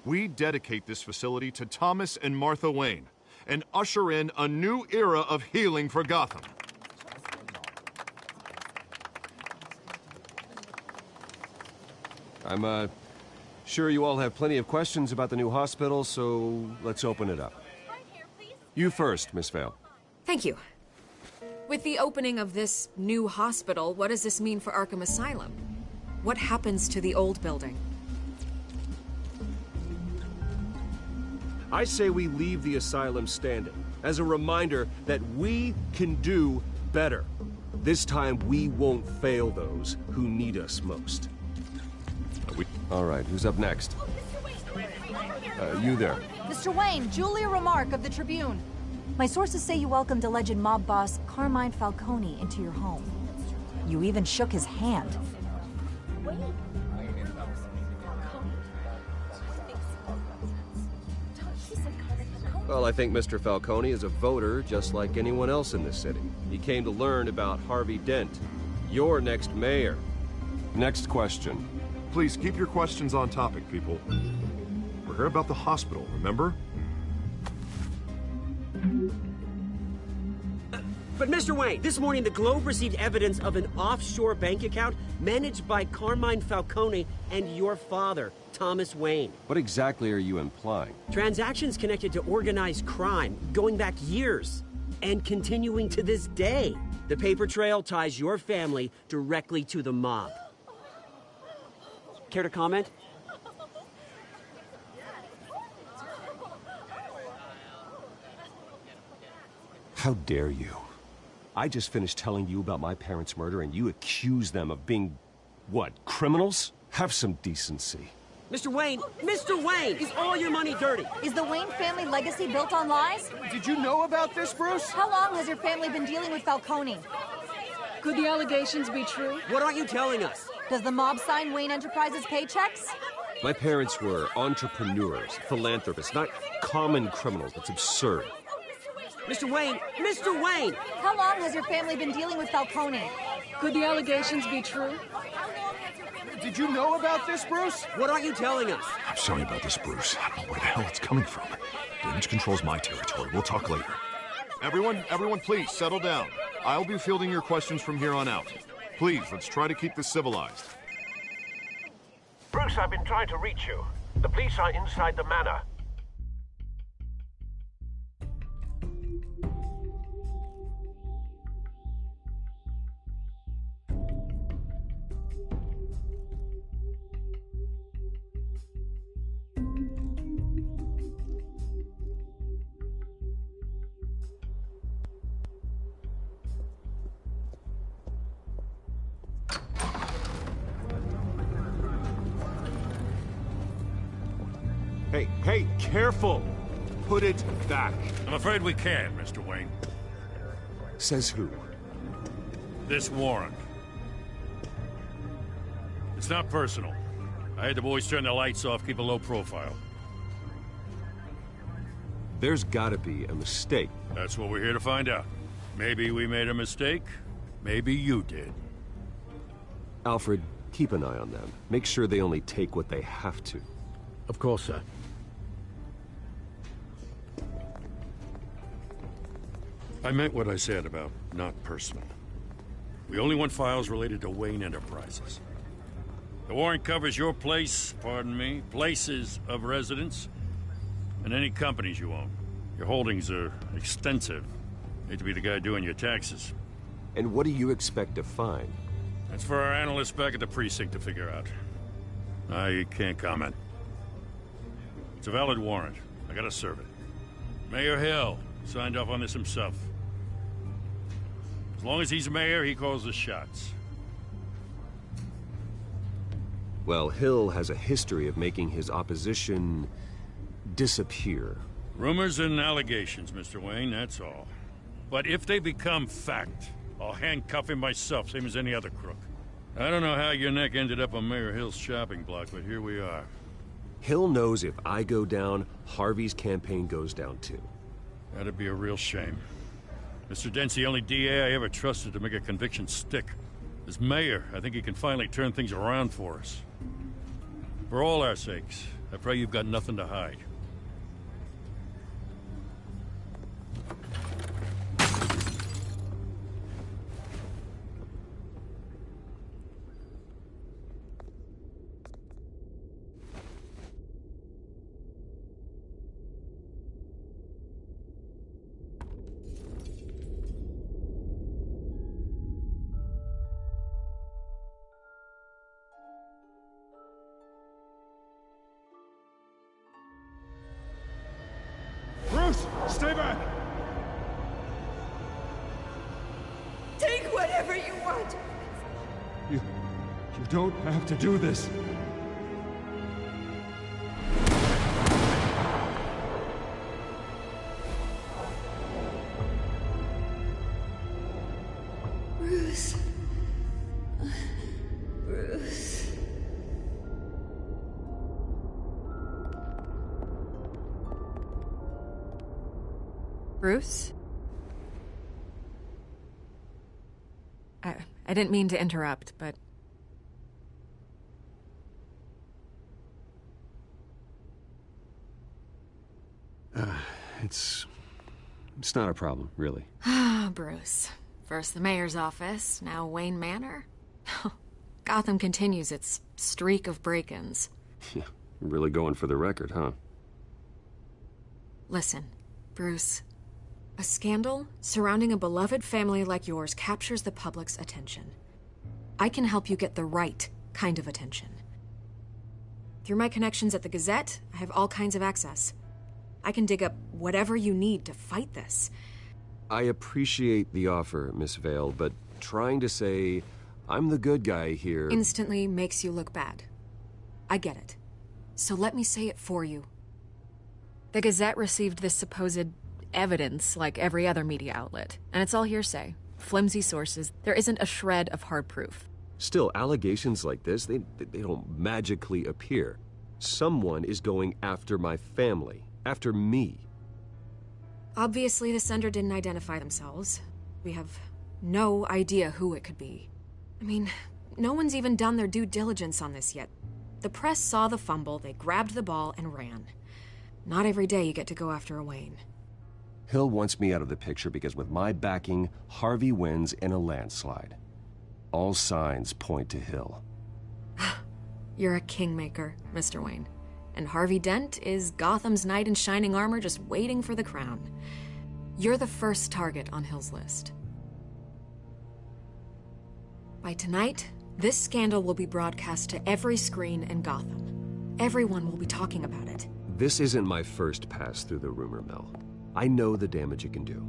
we dedicate this facility to Thomas and Martha Wayne and usher in a new era of healing for Gotham. I'm, sure you all have plenty of questions about the new hospital, so let's open it up. You first, Miss Vale. Thank you. With the opening of this new hospital, what does this mean for Arkham Asylum? What happens to the old building? I say we leave the asylum standing, as a reminder that we can do better. This time we won't fail those who need us most. All right, who's up next? You there. Mr. Wayne, Julia Remark of the Tribune. My sources say you welcomed alleged mob boss Carmine Falcone into your home. You even shook his hand. Well, I think Mr. Falcone is a voter just like anyone else in this city. He came to learn about Harvey Dent, your next mayor. Next question. Please keep your questions on topic, people. We're here about the hospital, remember? But Mr. Wayne, this morning the Globe received evidence of an offshore bank account managed by Carmine Falcone and your father, Thomas Wayne. What exactly are you implying? Transactions connected to organized crime, going back years, and continuing to this day. The paper trail ties your family directly to the mob. Care to comment? How dare you? I just finished telling you about my parents' murder and you accuse them of being, what, criminals? Have some decency. Mr. Wayne, is all your money dirty? Is the Wayne family legacy built on lies? Did you know about this, Bruce? How long has your family been dealing with Falcone? Could the allegations be true? What aren't you telling us? Does the mob sign Wayne Enterprises paychecks? My parents were entrepreneurs, philanthropists, not common criminals. That's absurd. Mr. Wayne! How long has your family been dealing with Falcone? Could the allegations be true? Did you know about this, Bruce? What aren't you telling us? I'm sorry about this, Bruce. I don't know where the hell it's coming from. Damage control's my territory. We'll talk later. Everyone, please, settle down. I'll be fielding your questions from here on out. Please, let's try to keep this civilized. Bruce, I've been trying to reach you. The police are inside the manor. Hey, careful! Put it back. I'm afraid we can't, Mr. Wayne. Says who? This warrant. It's not personal. I had the boys turn the lights off, keep a low profile. There's gotta be a mistake. That's what we're here to find out. Maybe we made a mistake. Maybe you did. Alfred, keep an eye on them. Make sure they only take what they have to. Of course, sir. I meant what I said about not personal. We only want files related to Wayne Enterprises. The warrant covers your place, pardon me, places of residence, and any companies you own. Your holdings are extensive. Hate to be the guy doing your taxes. And what do you expect to find? That's for our analysts back at the precinct to figure out. I can't comment. It's a valid warrant. I gotta serve it. Mayor Hill signed off on this himself. As long as he's mayor, he calls the shots. Well, Hill has a history of making his opposition disappear. Rumors and allegations, Mr. Wayne, that's all. But if they become fact, I'll handcuff him myself, same as any other crook. I don't know how your neck ended up on Mayor Hill's shopping block, but here we are. Hill knows if I go down, Harvey's campaign goes down too. That'd be a real shame. Mr. Dent's the only DA I ever trusted to make a conviction stick. As mayor, I think he can finally turn things around for us. For all our sakes, I pray you've got nothing to hide. Bruce, stay back! Take whatever you want. You don't have to do this. Bruce. Bruce. Bruce? I didn't mean to interrupt, but... It's not a problem, really. Ah, Bruce. First the mayor's office, now Wayne Manor. Gotham continues its streak of break-ins. Yeah, you're really going for the record, huh? Listen, Bruce. A scandal surrounding a beloved family like yours captures the public's attention. I can help you get the right kind of attention. Through my connections at the Gazette, I have all kinds of access. I can dig up whatever you need to fight this. I appreciate the offer, Miss Vale, but trying to say I'm the good guy here... Instantly makes you look bad. I get it. So let me say it for you. The Gazette received this supposed evidence like every other media outlet, and it's all hearsay. Flimsy sources. There isn't a shred of hard proof. Still, allegations like this, they don't magically appear. Someone is going after my family, after me. Obviously, the sender didn't identify themselves. We have no idea who it could be. I mean, no one's even done their due diligence on this yet. The press saw the fumble, they grabbed the ball and ran. Not every day you get to go after a Wayne. Hill wants me out of the picture because with my backing, Harvey wins in a landslide. All signs point to Hill. You're a kingmaker, Mr. Wayne. And Harvey Dent is Gotham's knight in shining armor just waiting for the crown. You're the first target on Hill's list. By tonight, this scandal will be broadcast to every screen in Gotham. Everyone will be talking about it. This isn't my first pass through the rumor mill. I know the damage it can do.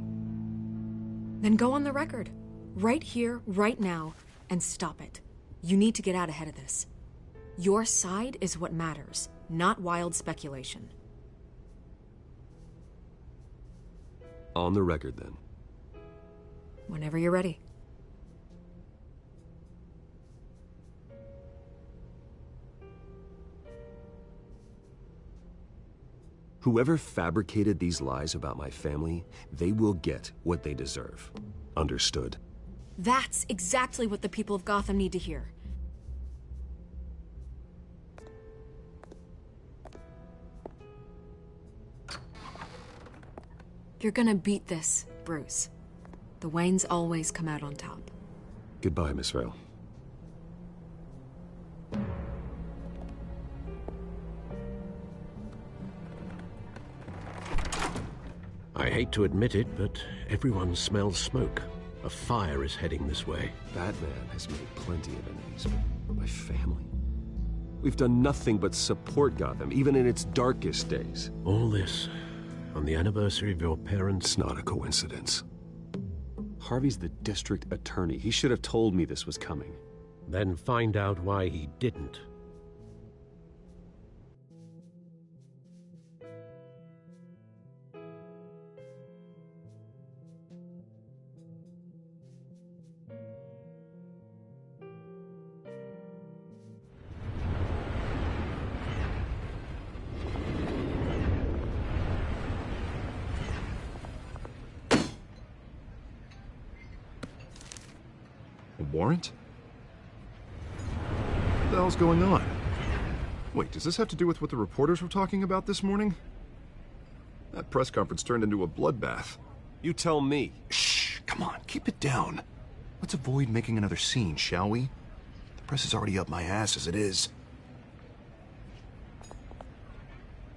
Then go on the record. Right here, right now, and stop it. You need to get out ahead of this. Your side is what matters, not wild speculation. On the record, then. Whenever you're ready. Whoever fabricated these lies about my family, they will get what they deserve. Understood? That's exactly what the people of Gotham need to hear. You're gonna beat this, Bruce. The Waynes always come out on top. Goodbye, Miss Vale. I hate to admit it, but everyone smells smoke. A fire is heading this way. Batman has made plenty of enemies, but my family? We've done nothing but support Gotham, even in its darkest days. All this on the anniversary of your parents'... It's not a coincidence. Harvey's the district attorney. He should have told me this was coming. Then find out why he didn't. warrant? What the hell's going on? Wait, does this have to do with what the reporters were talking about this morning? That press conference turned into a bloodbath. You tell me. Shh, come on, keep it down. Let's avoid making another scene, shall we? The press is already up my ass as it is.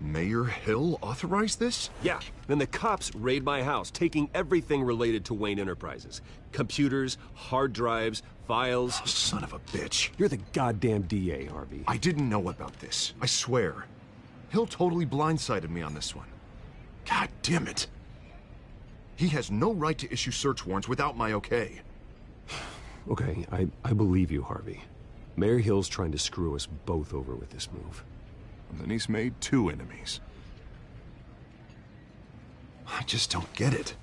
Mayor Hill authorized this? Yeah, then the cops raid my house, taking everything related to Wayne Enterprises. Computers, hard drives, files. Oh, son of a bitch. You're the goddamn DA, Harvey. I didn't know about this, I swear. Hill totally blindsided me on this one. God damn it. He has no right to issue search warrants without my okay. Okay, I believe you, Harvey. Mayor Hill's trying to screw us both over with this move. And then he's made 2 enemies. I just don't get it.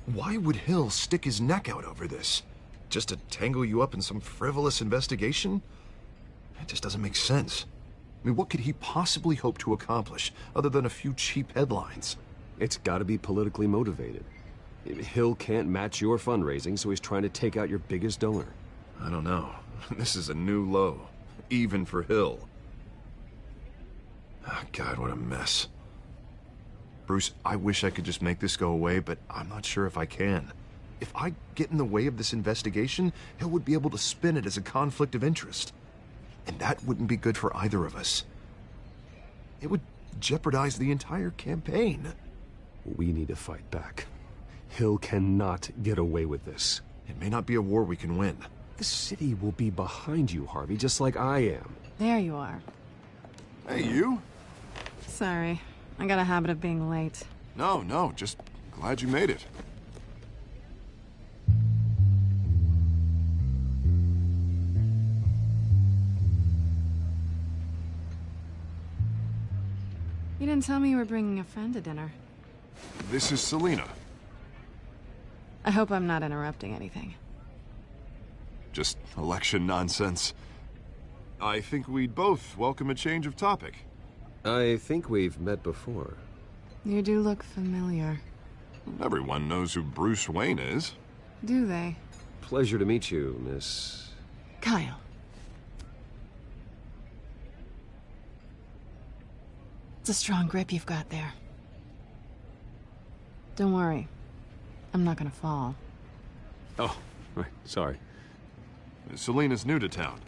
Why would Hill stick his neck out over this? Just to tangle you up in some frivolous investigation? It just doesn't make sense. I mean, what could he possibly hope to accomplish other than a few cheap headlines? It's gotta be politically motivated. Hill can't match your fundraising, so he's trying to take out your biggest donor. I don't know. This is a new low, even for Hill. Oh, God, what a mess. Bruce, I wish I could just make this go away, but I'm not sure if I can. If I get in the way of this investigation, Hill would be able to spin it as a conflict of interest. And that wouldn't be good for either of us. It would jeopardize the entire campaign. We need to fight back. Hill cannot get away with this. It may not be a war we can win. The city will be behind you, Harvey, just like I am. There you are. Hey, you? Sorry. I got a habit of being late. No, just glad you made it. You didn't tell me you were bringing a friend to dinner. This is Selina. I hope I'm not interrupting anything. Just election nonsense. I think we'd both welcome a change of topic. I think we've met before. You do look familiar. Everyone knows who Bruce Wayne is. Do they? Pleasure to meet you, Miss... Kyle. It's a strong grip you've got there. Don't worry. I'm not gonna fall. Oh, right, sorry. Selina's new to town.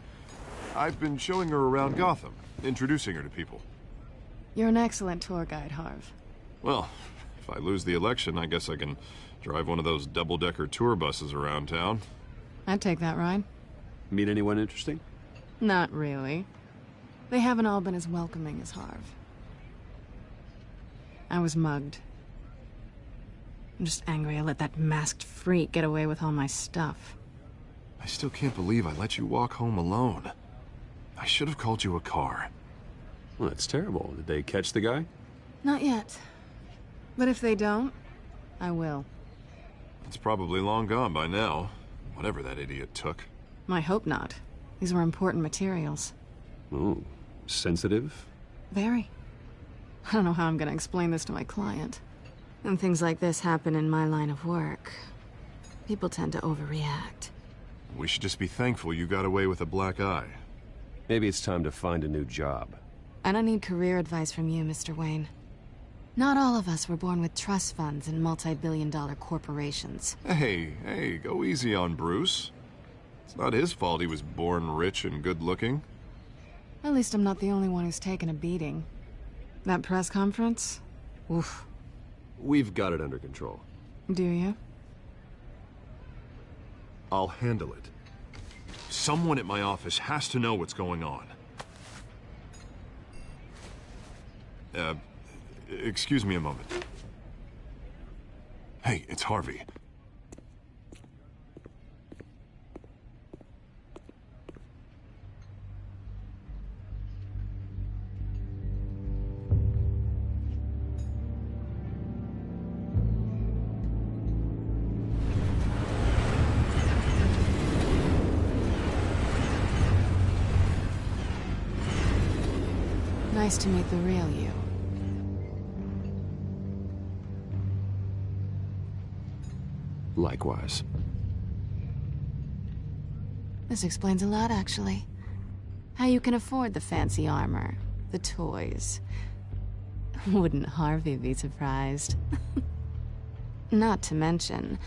I've been showing her around Gotham, introducing her to people. You're an excellent tour guide, Harv. Well, if I lose the election, I guess I can drive one of those double-decker tour buses around town. I'd take that ride. Meet anyone interesting? Not really. They haven't all been as welcoming as Harv. I was mugged. I'm just angry I let that masked freak get away with all my stuff. I still can't believe I let you walk home alone. I should have called you a car. Well, that's terrible. Did they catch the guy? Not yet. But if they don't, I will. It's probably long gone by now, whatever that idiot took. I hope not. These were important materials. Ooh, sensitive? Very. I don't know how I'm gonna explain this to my client. When things like this happen in my line of work, people tend to overreact. We should just be thankful you got away with a black eye. Maybe it's time to find a new job. I don't need career advice from you, Mr. Wayne. Not all of us were born with trust funds and multi-billion-dollar corporations. Hey, go easy on Bruce. It's not his fault he was born rich and good-looking. At least I'm not the only one who's taken a beating. That press conference? Oof. We've got it under control. Do you? I'll handle it. Someone at my office has to know what's going on. Excuse me a moment. Hey, it's Harvey. Nice to meet the real you. Likewise. This explains a lot, actually. How you can afford the fancy armor, the toys. Wouldn't Harvey be surprised? Not to mention,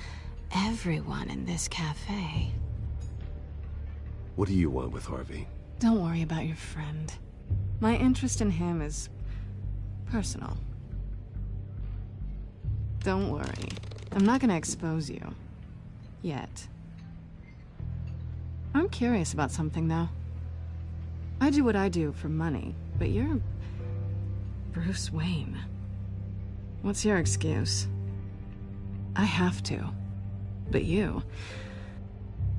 everyone in this cafe. What do you want with Harvey? Don't worry about your friend. My interest in him is personal. Don't worry. I'm not gonna expose you. Yet. I'm curious about something, though. I do what I do for money, but you're Bruce Wayne. What's your excuse? I have to. But you...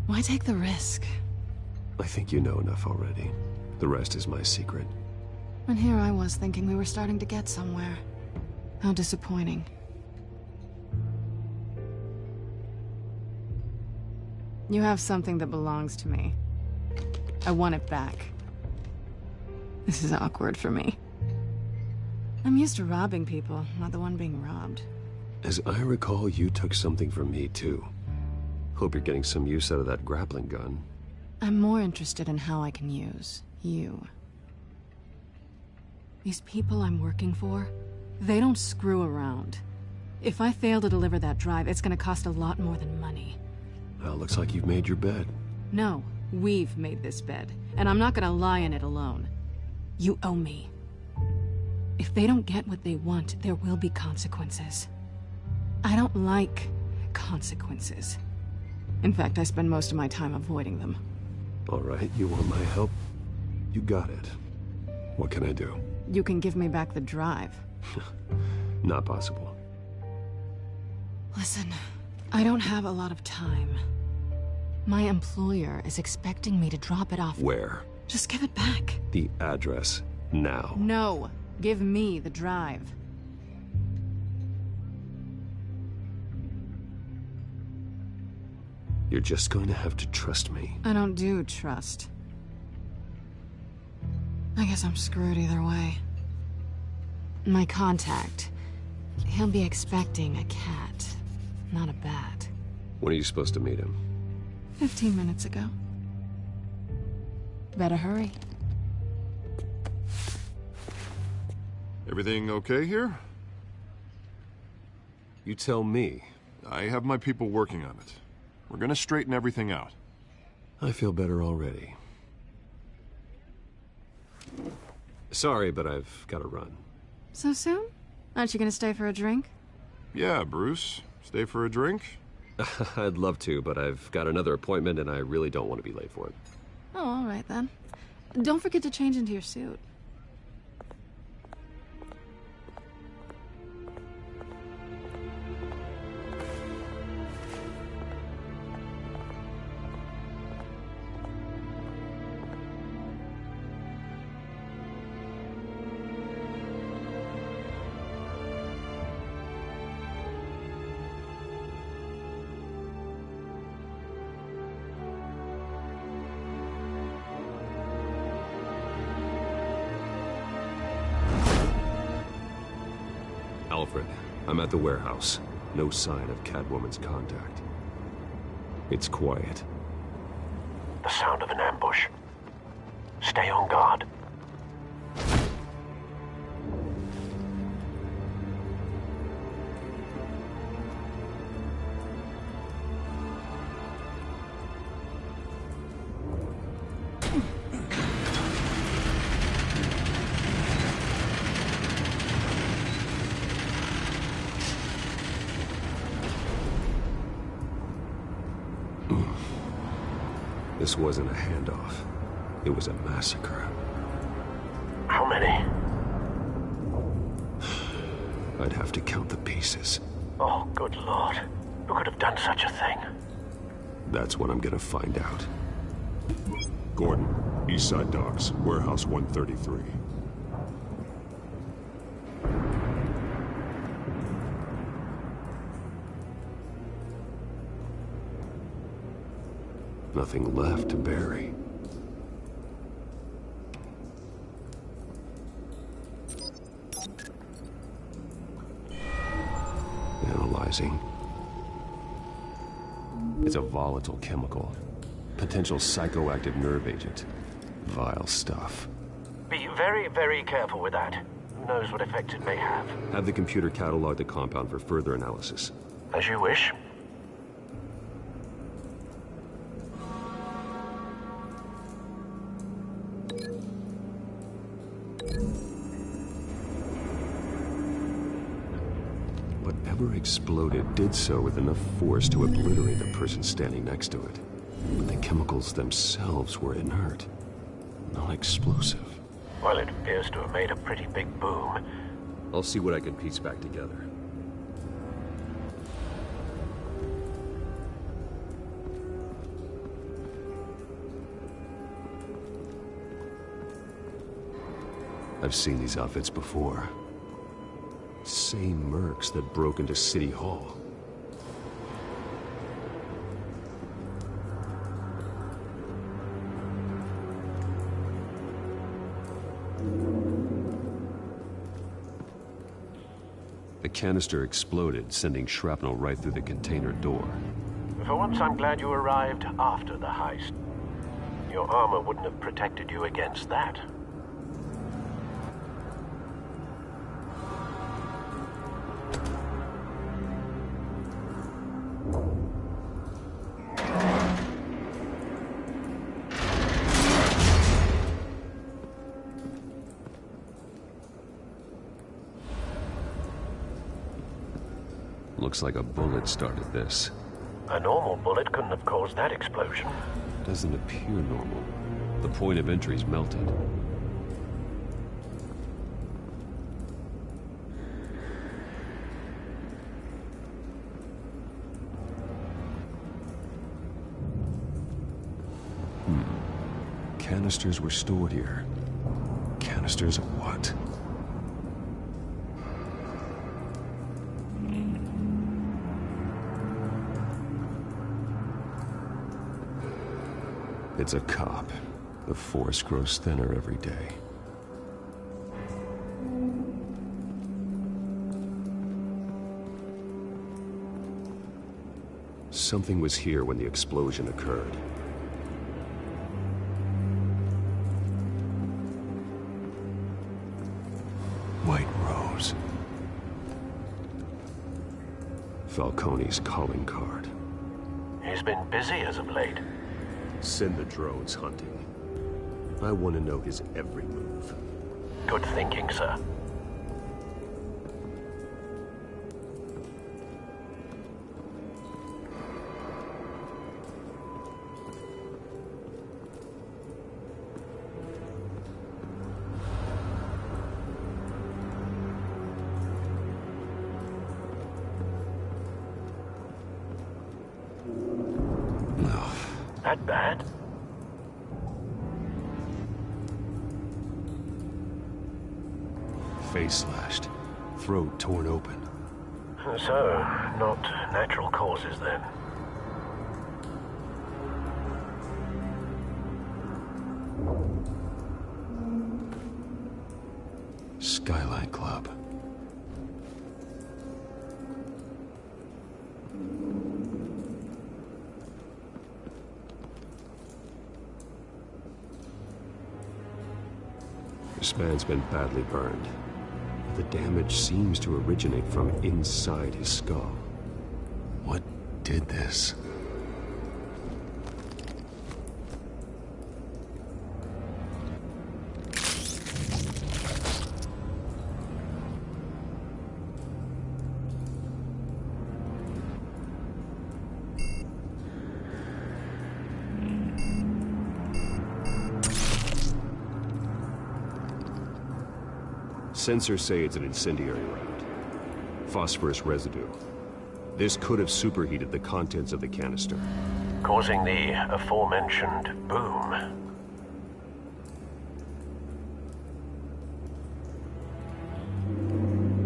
why take the risk? I think you know enough already. The rest is my secret. And here I was thinking we were starting to get somewhere. How disappointing. You have something that belongs to me. I want it back. This is awkward for me. I'm used to robbing people, not the one being robbed. As I recall, you took something from me, too. Hope you're getting some use out of that grappling gun. I'm more interested in how I can use you. These people I'm working for, they don't screw around. If I fail to deliver that drive, it's gonna cost a lot more than money. Well, looks like you've made your bed. No, we've made this bed, and I'm not gonna lie in it alone. You owe me. If they don't get what they want, there will be consequences. I don't like consequences. In fact, I spend most of my time avoiding them. All right, you want my help? You got it. What can I do? You can give me back the drive. Not possible. Listen, I don't have a lot of time. My employer is expecting me to drop it off. Where? Just give it back. The address, now. No, give me the drive. You're just going to have to trust me. I don't do trust. I guess I'm screwed either way. My contact, he'll be expecting a cat, not a bat. When are you supposed to meet him? 15 minutes ago. Better hurry. Everything okay here? You tell me. I have my people working on it. We're gonna straighten everything out. I feel better already. Sorry, but I've got to run. So soon? Aren't you gonna stay for a drink? Yeah, Bruce. Stay for a drink? I'd love to, but I've got another appointment and I really don't want to be late for it. Oh, all right then. Don't forget to change into your suit. Alfred, I'm at the warehouse. No sign of Catwoman's contact. It's quiet. The sound of an ambush. Stay on guard. This wasn't a handoff. It was a massacre. How many? I'd have to count the pieces. Oh, good lord. Who could have done such a thing? That's what I'm gonna find out. Gordon, Eastside Docks, Warehouse 133. Nothing left to bury. Analyzing. It's a volatile chemical. Potential psychoactive nerve agent. Vile stuff. Be very, very careful with that. Who knows what effect it may have. Have the computer catalog the compound for further analysis. As you wish. Whatever exploded did so with enough force to obliterate the person standing next to it. But the chemicals themselves were inert, not explosive. Well, it appears to have made a pretty big boom. I'll see what I can piece back together. I've seen these outfits before. Same mercs that broke into City Hall. The canister exploded, sending shrapnel right through the container door. For once, I'm glad you arrived after the heist. Your armor wouldn't have protected you against that. Looks like a bullet started this. A normal bullet couldn't have caused that explosion. Doesn't appear normal. The point of entry's melted. Canisters were stored here. Canisters of what? It's a cop. The force grows thinner every day. Something was here when the explosion occurred. White Rose. Falcone's calling card. He's been busy as of late. Send the drones hunting. I want to know his every move. Good thinking, sir. That bad? Face slashed, throat torn open. So, not natural causes then. Skyline Club. This man's been badly burned. The damage seems to originate from inside his skull. What did this? Sensors say it's an incendiary round. Phosphorus residue. This could have superheated the contents of the canister, causing the aforementioned boom.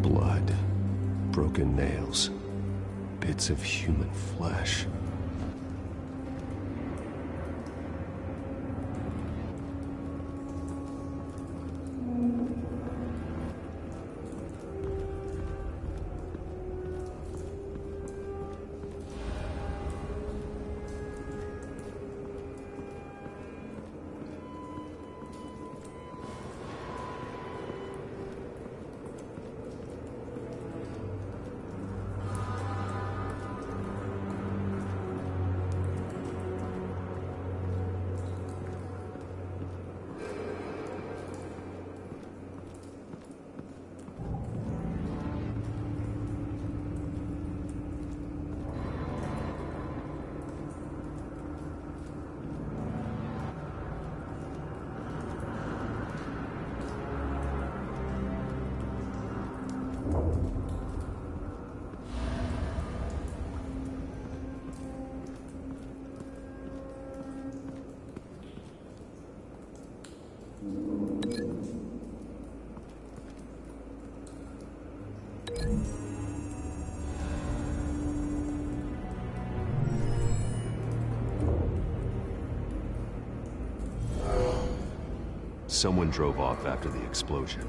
Blood. Broken nails. Bits of human flesh. Someone drove off after the explosion.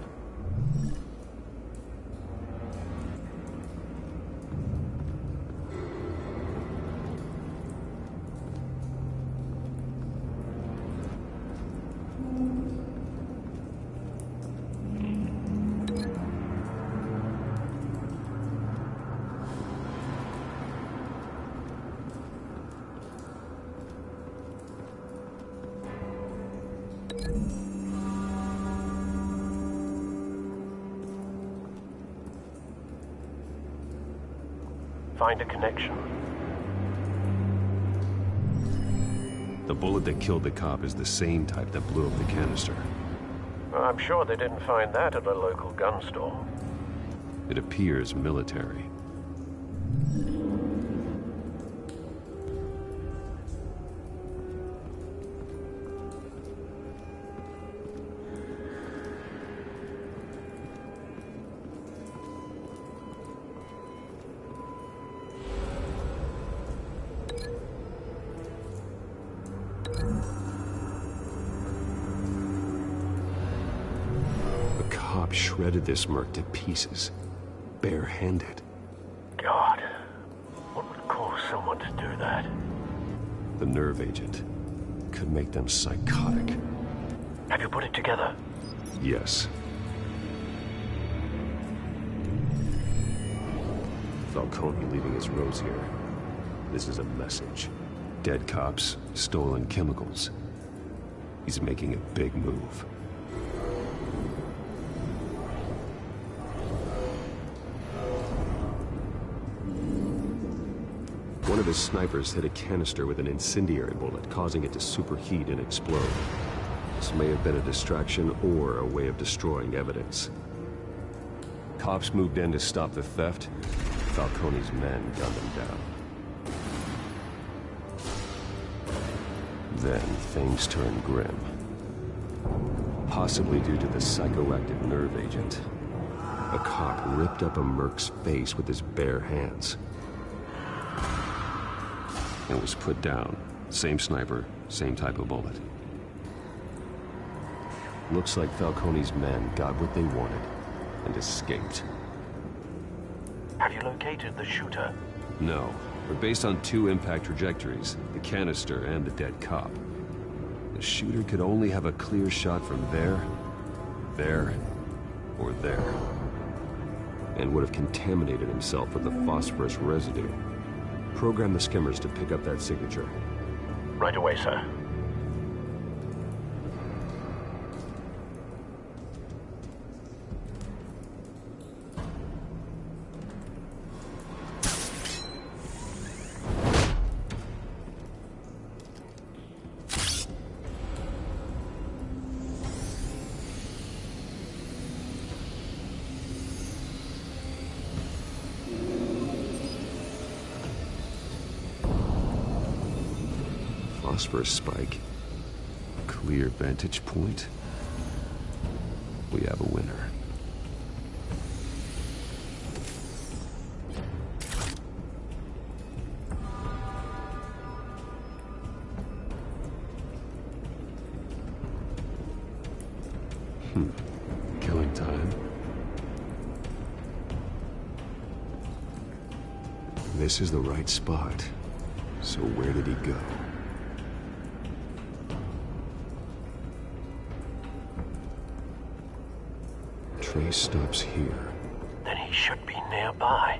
Find a connection. The bullet that killed the cop is the same type that blew up the canister. I'm sure they didn't find that at a local gun store. It appears military. Shredded this merc to pieces, barehanded. God, what would cause someone to do that? The nerve agent could make them psychotic. Have you put it together? Yes. Falcone leaving his rose here. This is a message. Dead cops, stolen chemicals. He's making a big move. One of his snipers hit a canister with an incendiary bullet, causing it to superheat and explode. This may have been a distraction or a way of destroying evidence. Cops moved in to stop the theft. Falcone's men gunned them down. Then things turned grim. Possibly due to the psychoactive nerve agent. A cop ripped up a merc's face with his bare hands. And was put down. Same sniper, same type of bullet. Looks like Falcone's men got what they wanted and escaped. Have you located the shooter? No, but based on two impact trajectories, the canister and the dead cop, the shooter could only have a clear shot from there, or there, and would have contaminated himself with the phosphorus residue. Program the skimmers to pick up that signature. Right away, sir. Phosphorus spike. Clear vantage point. We have a winner. Killing time. This is the right spot. So where did he go? Trace stops here. Then he should be nearby.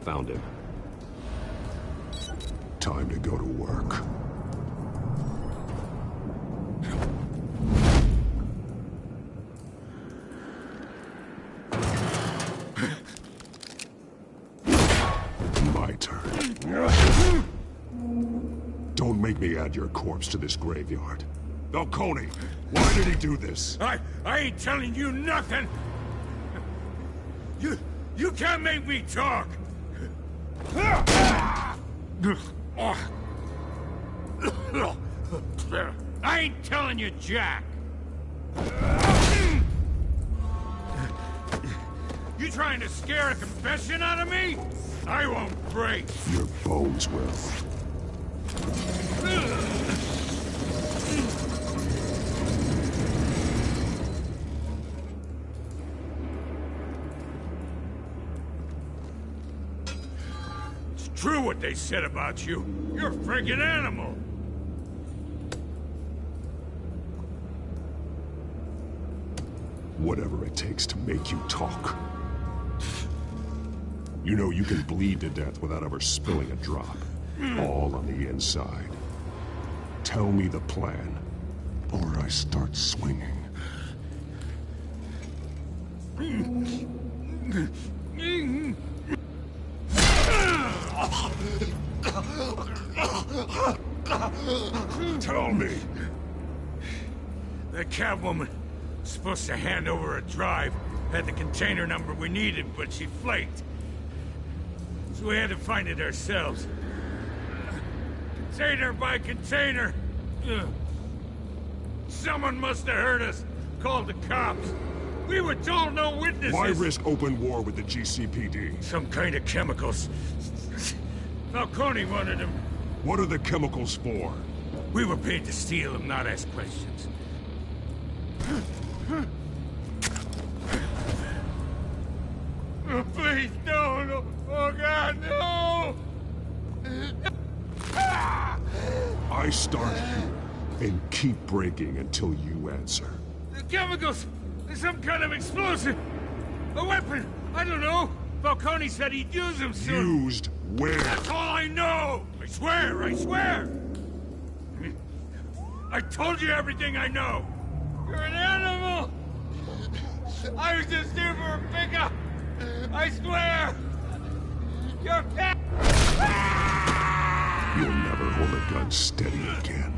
Found him. Time to go to work. My turn. Don't make me add your corpse to this graveyard. Falcone, why did he do this? I ain't telling you nothing. You can't make me talk! I ain't telling you Jack! You trying to scare a confession out of me? I won't break! Your bones will. It's true what they said about you. You're a friggin' animal! Whatever it takes to make you talk. You know you can bleed to death without ever spilling a drop. All on the inside. Tell me the plan, or I start swinging. Tell me. That Catwoman supposed to hand over a drive. Had the container number we needed, but she flaked. So we had to find it ourselves. Container by container. Someone must have heard us. Called the cops. We were told no witnesses. Why risk open war with the GCPD? Some kind of chemicals. Falcone wanted them. What are the chemicals for? We were paid to steal them, not ask questions. Oh, please, no. Oh, God, no! I start here and keep breaking until you answer. The chemicals! Some kind of explosive! A weapon! I don't know! Falcone said he'd use them soon! Used where? That's all I know! I swear! I told you everything I know! You're an animal! I was just here for a pickup! I swear! You're a pet! You'll never hold a gun steady again.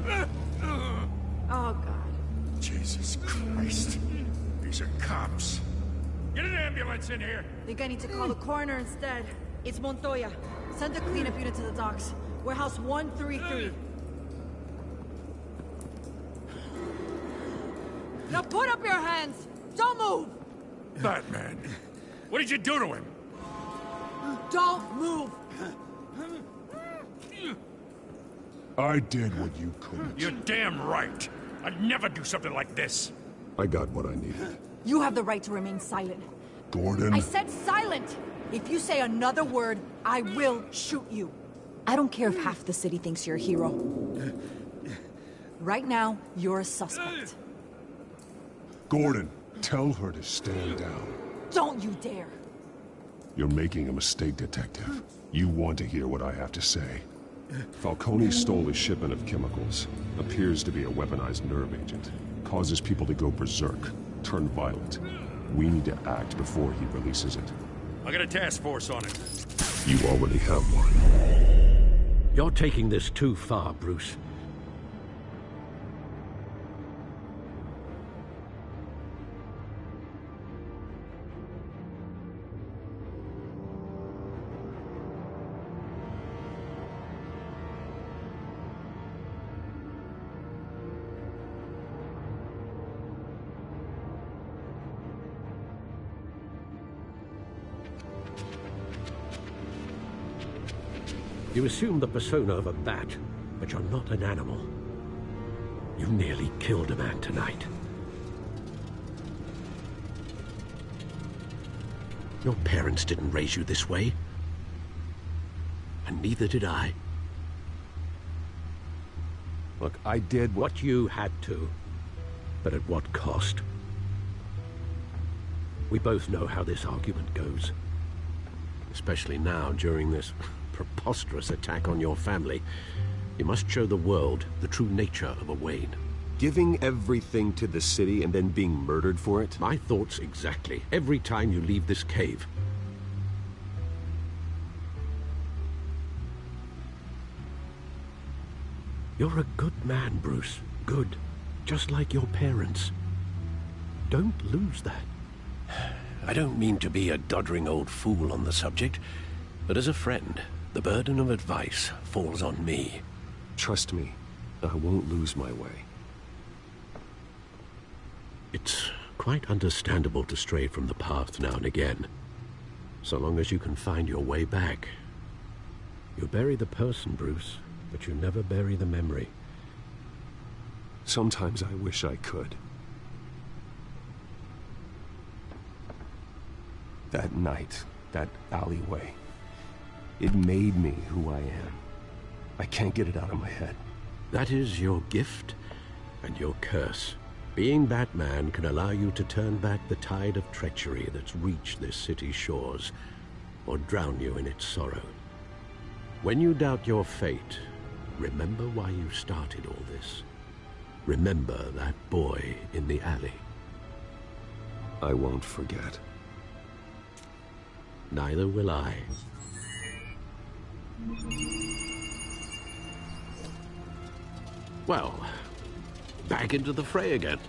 Oh, God. Jesus Christ. These are cops. Get an ambulance in here! Think I need to call the coroner instead. It's Montoya. Send the cleanup unit to the docks. Warehouse 133. Now put up your hands! Don't move! Batman, what did you do to him? Don't move! I did what you couldn't. You're damn right. I'd never do something like this. I got what I needed. You have the right to remain silent. Gordon? I said silent! If you say another word, I will shoot you. I don't care if half the city thinks you're a hero. Right now, you're a suspect. Gordon, tell her to stand down. Don't you dare! You're making a mistake, Detective. You want to hear what I have to say. Falcone stole a shipment of chemicals. Appears to be a weaponized nerve agent. Causes people to go berserk, turn violent. We need to act before he releases it. I got a task force on it. You already have one. You're taking this too far, Bruce. You assume the persona of a bat, but you're not an animal. You nearly killed a man tonight. Your parents didn't raise you this way. And neither did I. Look, I did what you had to, but at what cost? We both know how this argument goes. Especially now, during this preposterous attack on your family. You must show the world the true nature of a Wayne. Giving everything to the city and then being murdered for it? My thoughts exactly. Every time you leave this cave. You're a good man, Bruce. Good. Just like your parents. Don't lose that. I don't mean to be a doddering old fool on the subject, but as a friend, the burden of advice falls on me. Trust me, I won't lose my way. It's quite understandable to stray from the path now and again, so long as you can find your way back. You bury the person, Bruce, but you never bury the memory. Sometimes I wish I could. That night, that alleyway, it made me who I am. I can't get it out of my head. That is your gift and your curse. Being Batman can allow you to turn back the tide of treachery that's reached this city's shores, or drown you in its sorrow. When you doubt your fate, remember why you started all this. Remember that boy in the alley. I won't forget. Neither will I. Well, back into the fray again.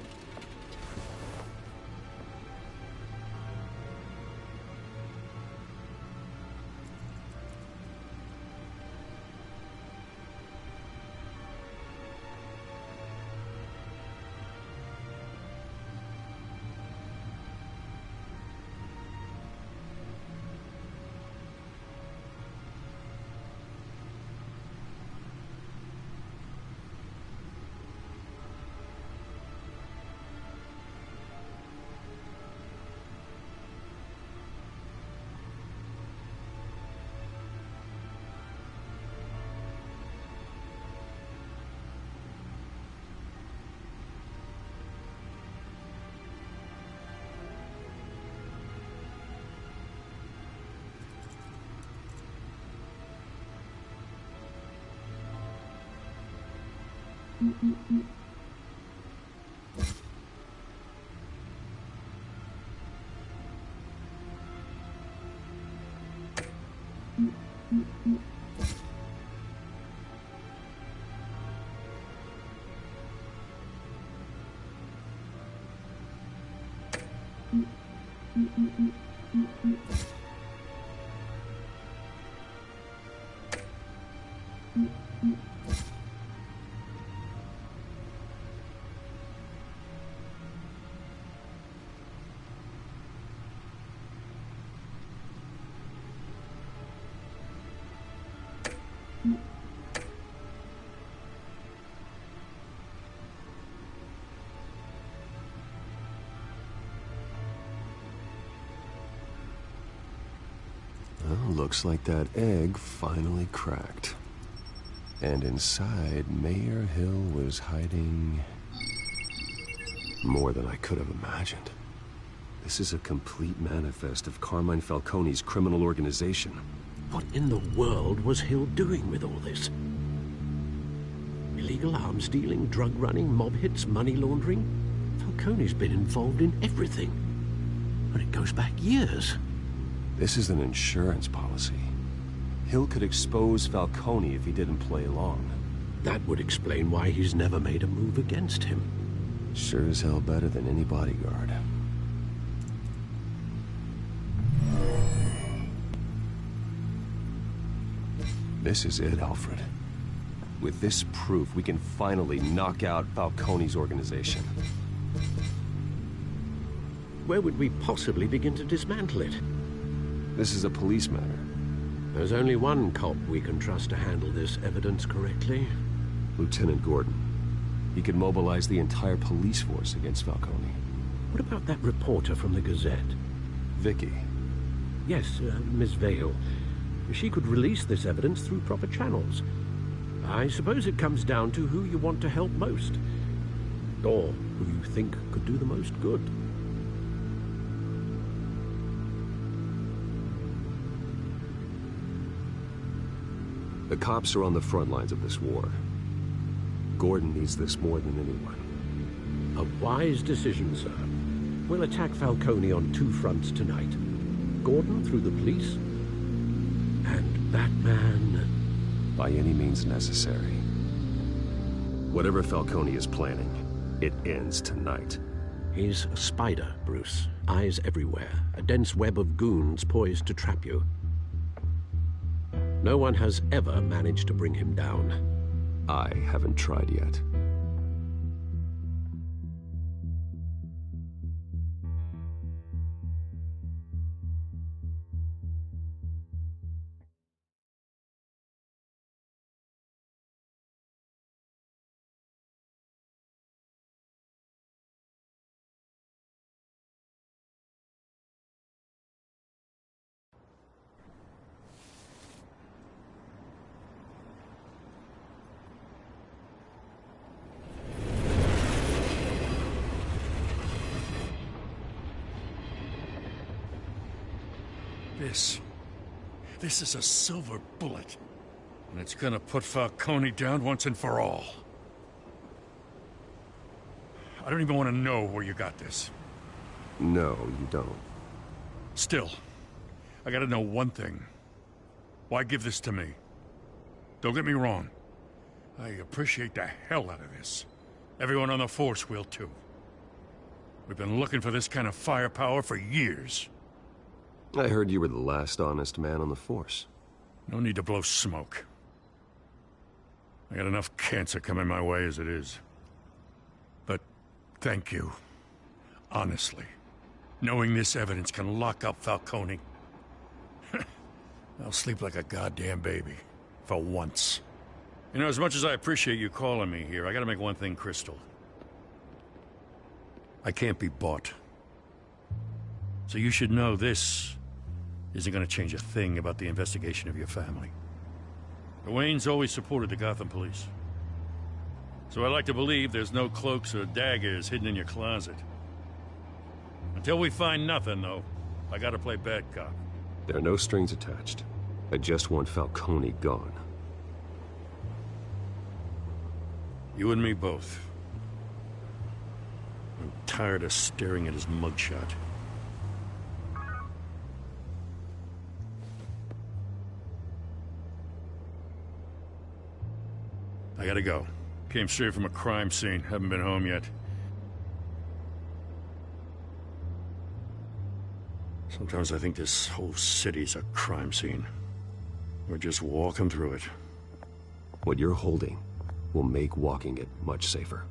Well, looks like that egg finally cracked. And inside, Mayor Hill was hiding more than I could have imagined. This is a complete manifest of Carmine Falcone's criminal organization. What in the world was Hill doing with all this? Illegal arms dealing, drug running, mob hits, money laundering? Falcone's been involved in everything. And it goes back years. This is an insurance policy. Hill could expose Falcone if he didn't play along. That would explain why he's never made a move against him. Sure as hell better than any bodyguard. This is it, Alfred. With this proof, we can finally knock out Falcone's organization. Where would we possibly begin to dismantle it? This is a police matter. There's only one cop we can trust to handle this evidence correctly. Lieutenant Gordon. He could mobilize the entire police force against Falcone. What about that reporter from the Gazette? Vicky. Yes, Miss Vale. She could release this evidence through proper channels. I suppose it comes down to who you want to help most. Or who you think could do the most good. The cops are on the front lines of this war. Gordon needs this more than anyone. A wise decision, sir. We'll attack Falcone on two fronts tonight. Gordon through the police, and Batman... by any means necessary. Whatever Falcone is planning, it ends tonight. He's a spider, Bruce. eyes everywhere, a dense web of goons poised to trap you. No one has ever managed to bring him down. I haven't tried yet. This is a silver bullet. And it's gonna put Falcone down once and for all. I don't even want to know where you got this. No, you don't. Still, I gotta know one thing. Why give this to me? Don't get me wrong. I appreciate the hell out of this. Everyone on the Force will too. We've been looking for this kind of firepower for years. I heard you were the last honest man on the Force. No need to blow smoke. I got enough cancer coming my way as it is. But thank you. Honestly. Knowing this evidence can lock up Falcone. I'll sleep like a goddamn baby. For once. You know, as much as I appreciate you calling me here, I gotta make one thing crystal. I can't be bought. So you should know this isn't gonna change a thing about the investigation of your family. The Waynes always supported the Gotham police. So I like to believe there's no cloaks or daggers hidden in your closet. Until we find nothing, though, I gotta play bad cop. There are no strings attached. I just want Falcone gone. You and me both. I'm tired of staring at his mugshot. I gotta go. Came straight from a crime scene. Haven't been home yet. Sometimes I think this whole city's a crime scene. We're just walking through it. What you're holding will make walking it much safer.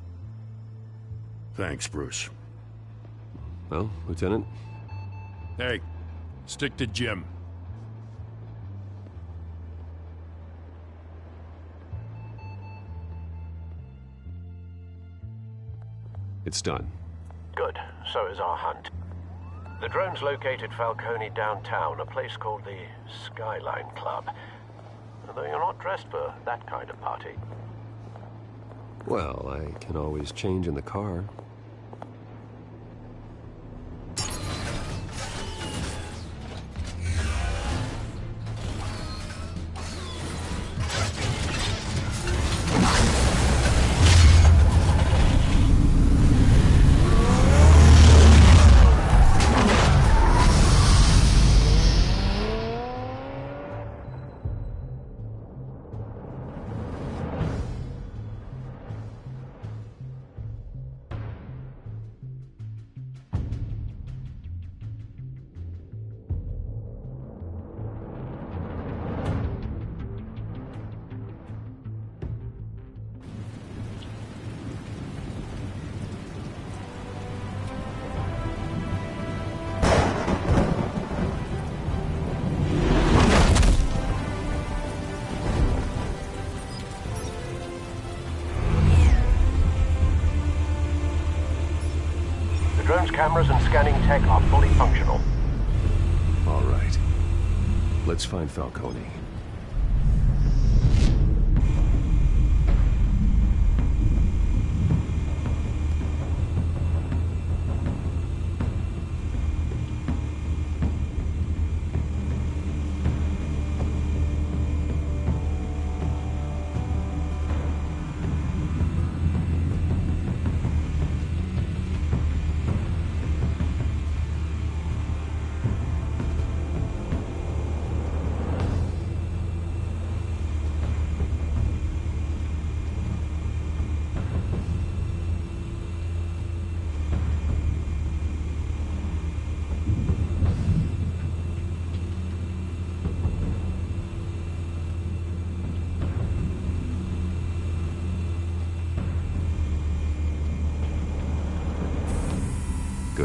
Thanks, Bruce. Well, Lieutenant? Hey, stick to Jim. It's done. Good. So is our hunt. The drones located Falcone downtown, a place called the Skyline Club. Though you're not dressed for that kind of party. Well, I can always change in the car. Drone's cameras and scanning tech are fully functional. All right. Let's find Falcone.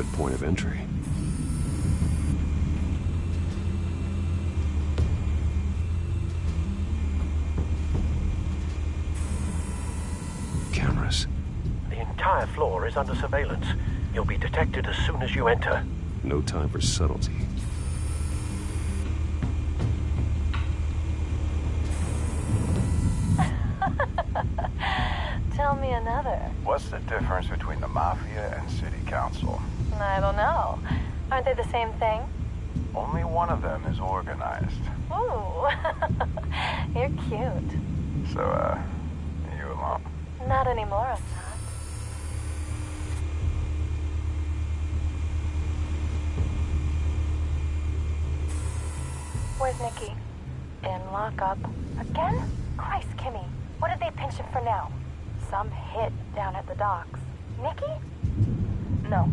good point of entry. Cameras. The entire floor is under surveillance. You'll be detected as soon as you enter. No time for subtlety. Tell me another. What's the difference between the Mafia and City Council? I don't know. Aren't they the same thing? Only one of them is organized. Ooh. You're cute. So, you alone? Not anymore, I'm not. Where's Nicky? In lockup. Again? Christ, Kimmy. What did they pinch him for now? Some hit down at the docks. Nicky? No.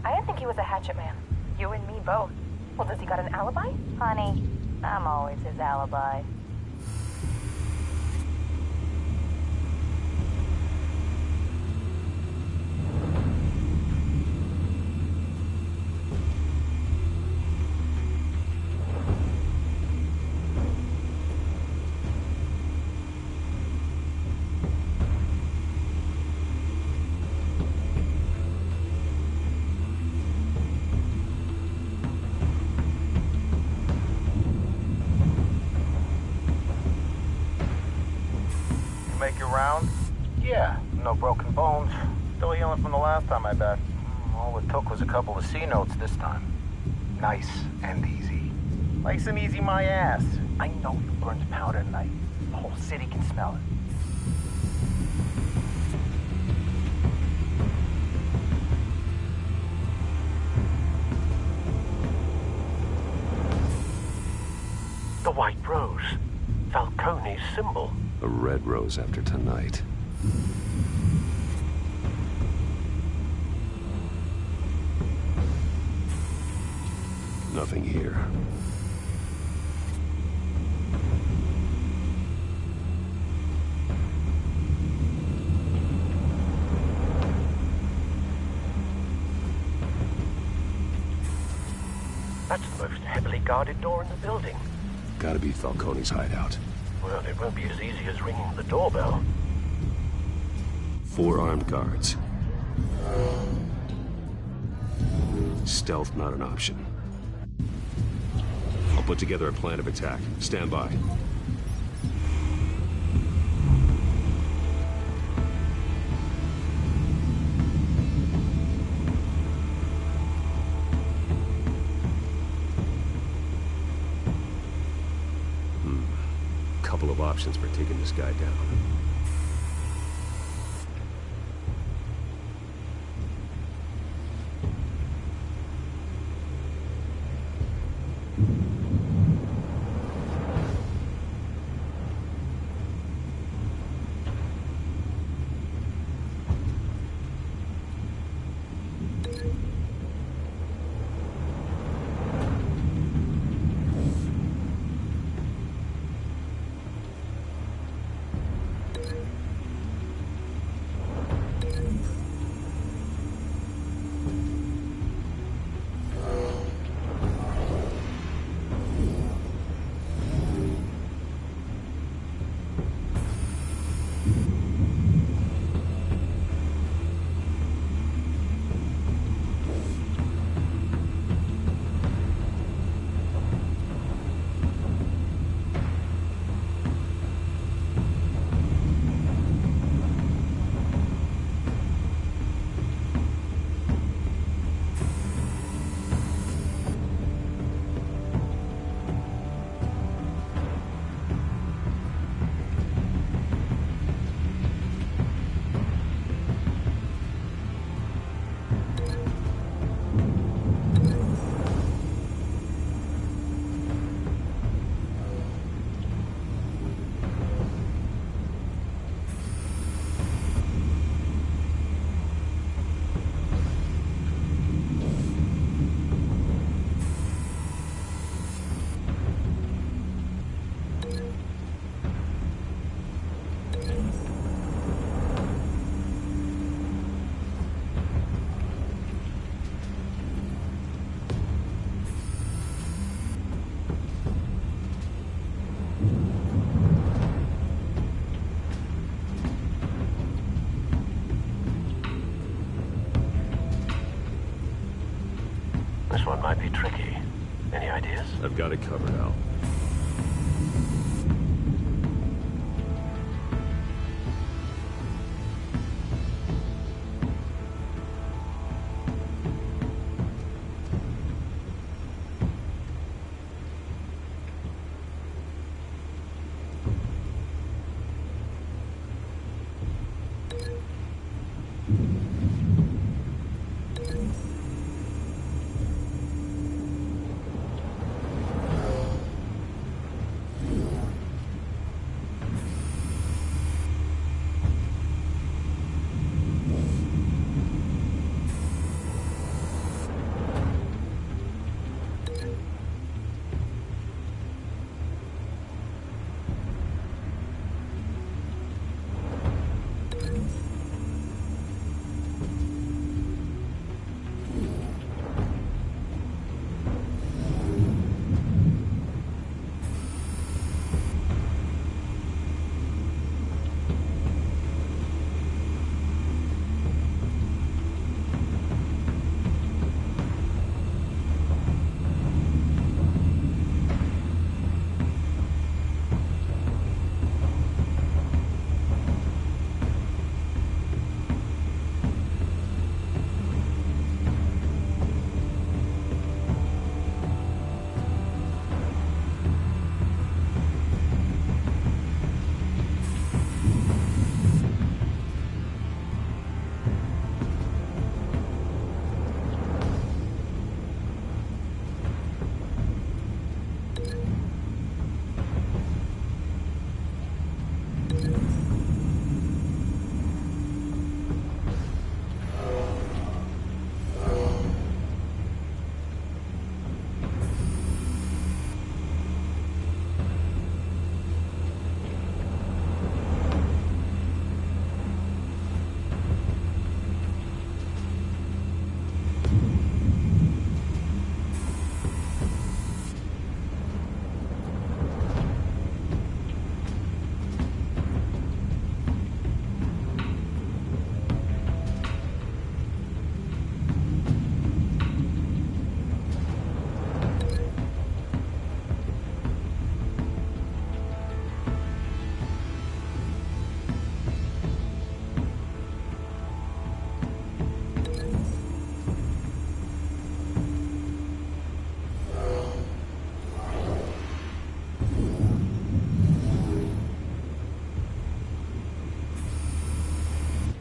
I didn't think he was a hatchet man. You and me both. Well, does he got an alibi? Honey, I'm always his alibi. Make your round? Yeah, no broken bones. Still healing from the last time I bet. All it took was a couple of C notes this time. Nice and easy. Nice and easy my ass. I know you burned powder tonight. The whole city can smell it. The white rose. Falcone's symbol. A red rose after tonight. Nothing here. That's the most heavily guarded door in the building. Gotta be Falcone's hideout. Well, it won't be as easy as ringing the doorbell. 4 armed guards. Stealth not an option. I'll put together a plan of attack. Stand by. Couple of options for taking this guy down. tricky. Any ideas? I've got it covered, Al.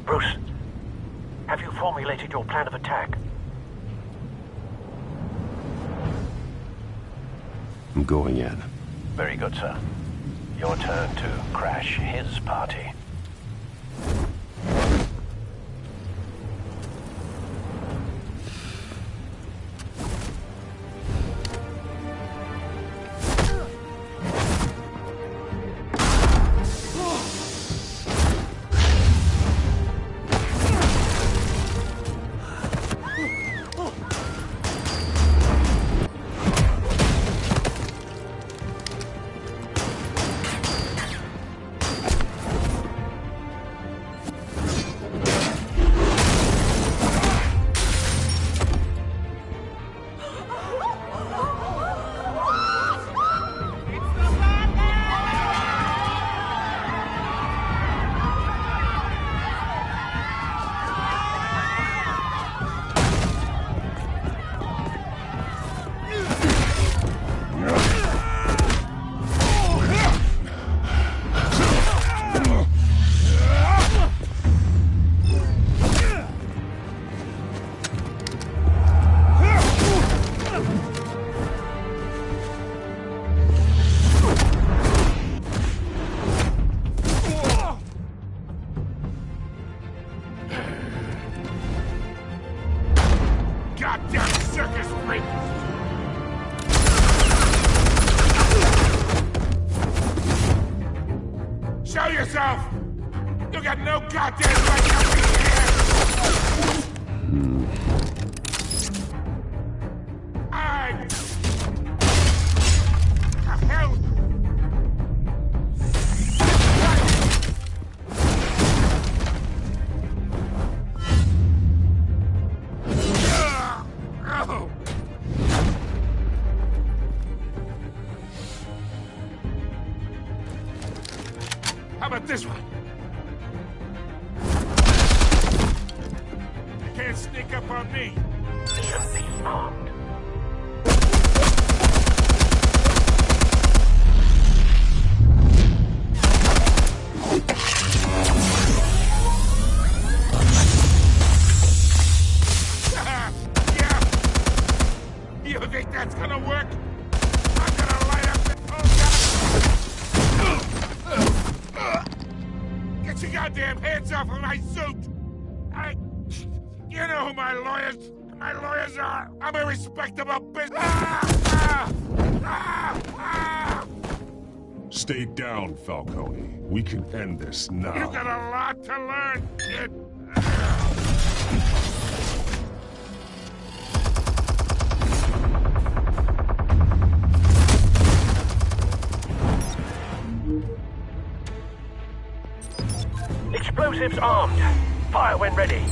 Bruce, have you formulated your plan of attack? I'm going in. Very good, sir. Your turn to crash his party. Show yourself! You got no goddamn right to be here! I... The hell? about this one? You can't sneak up on me. Should be armed. You think that's gonna work? I'm gonna light up the... Oh, God! Get your goddamn hands off of my suit! You know who my lawyers are! I'm a respectable business... Stay down, Falcone. We can end this now. You got a lot to learn, kid! Explosives armed. Fire when ready.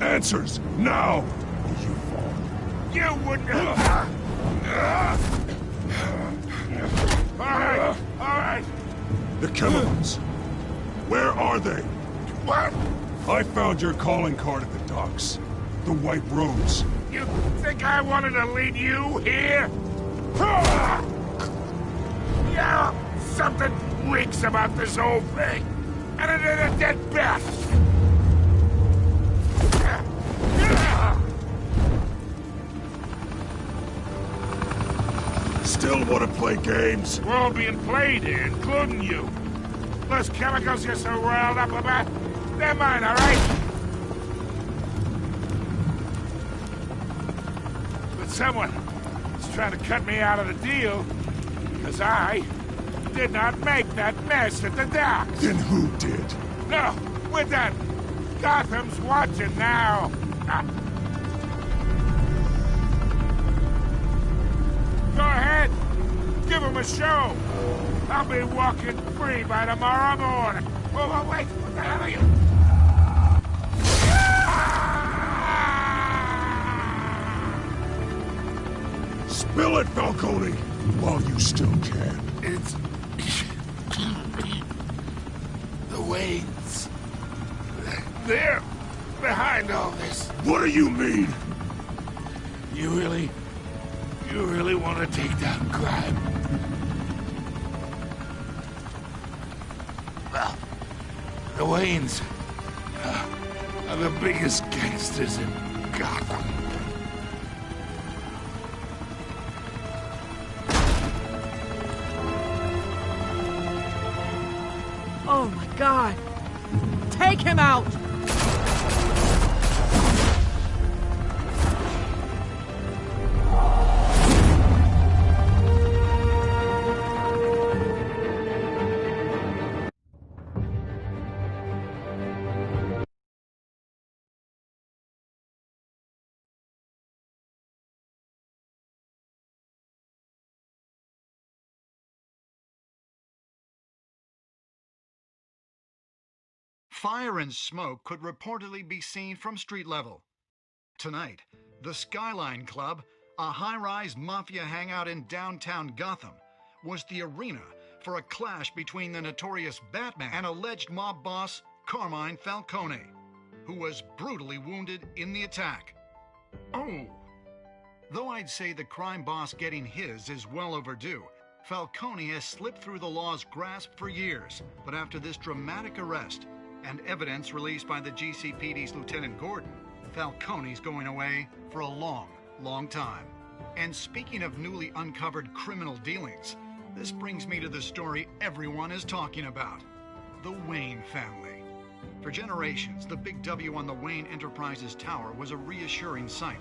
Answers, now! You wouldn't All right. The chemicals. Where are they? What? I found your calling card at the docks. The White Rose. You think I wanted to lead you here? Yeah, something reeks about this whole thing. And it ain't a dead bat. Still want to play games? We're all being played here, including you. Those chemicals you're so riled up about, they're mine, all right? But someone is trying to cut me out of the deal, because I did not make that mess at the docks. Then who did? No, we're done. Gotham's watching now. Go ahead. Give him a show. I'll be walking free by tomorrow morning. Whoa, wait. What the hell are you? Spill it, Falcone, while you still can. It's... the Waynes. They're behind all this. What do you mean? You really want to take down crime? Well, the Waynes are the biggest gangsters in Gotham. Oh my God! Take him out! Fire and smoke could reportedly be seen from street level. Tonight, the Skyline Club, a high-rise mafia hangout in downtown Gotham, was the arena for a clash between the notorious Batman and alleged mob boss Carmine Falcone, who was brutally wounded in the attack. Oh! Though I'd say the crime boss getting his is well overdue, Falcone has slipped through the law's grasp for years, but after this dramatic arrest, and evidence released by the GCPD's Lieutenant Gordon, Falcone's going away for a long, long time. And speaking of newly uncovered criminal dealings, this brings me to the story everyone is talking about. The Wayne family. For generations, the big W on the Wayne Enterprises tower was a reassuring sight.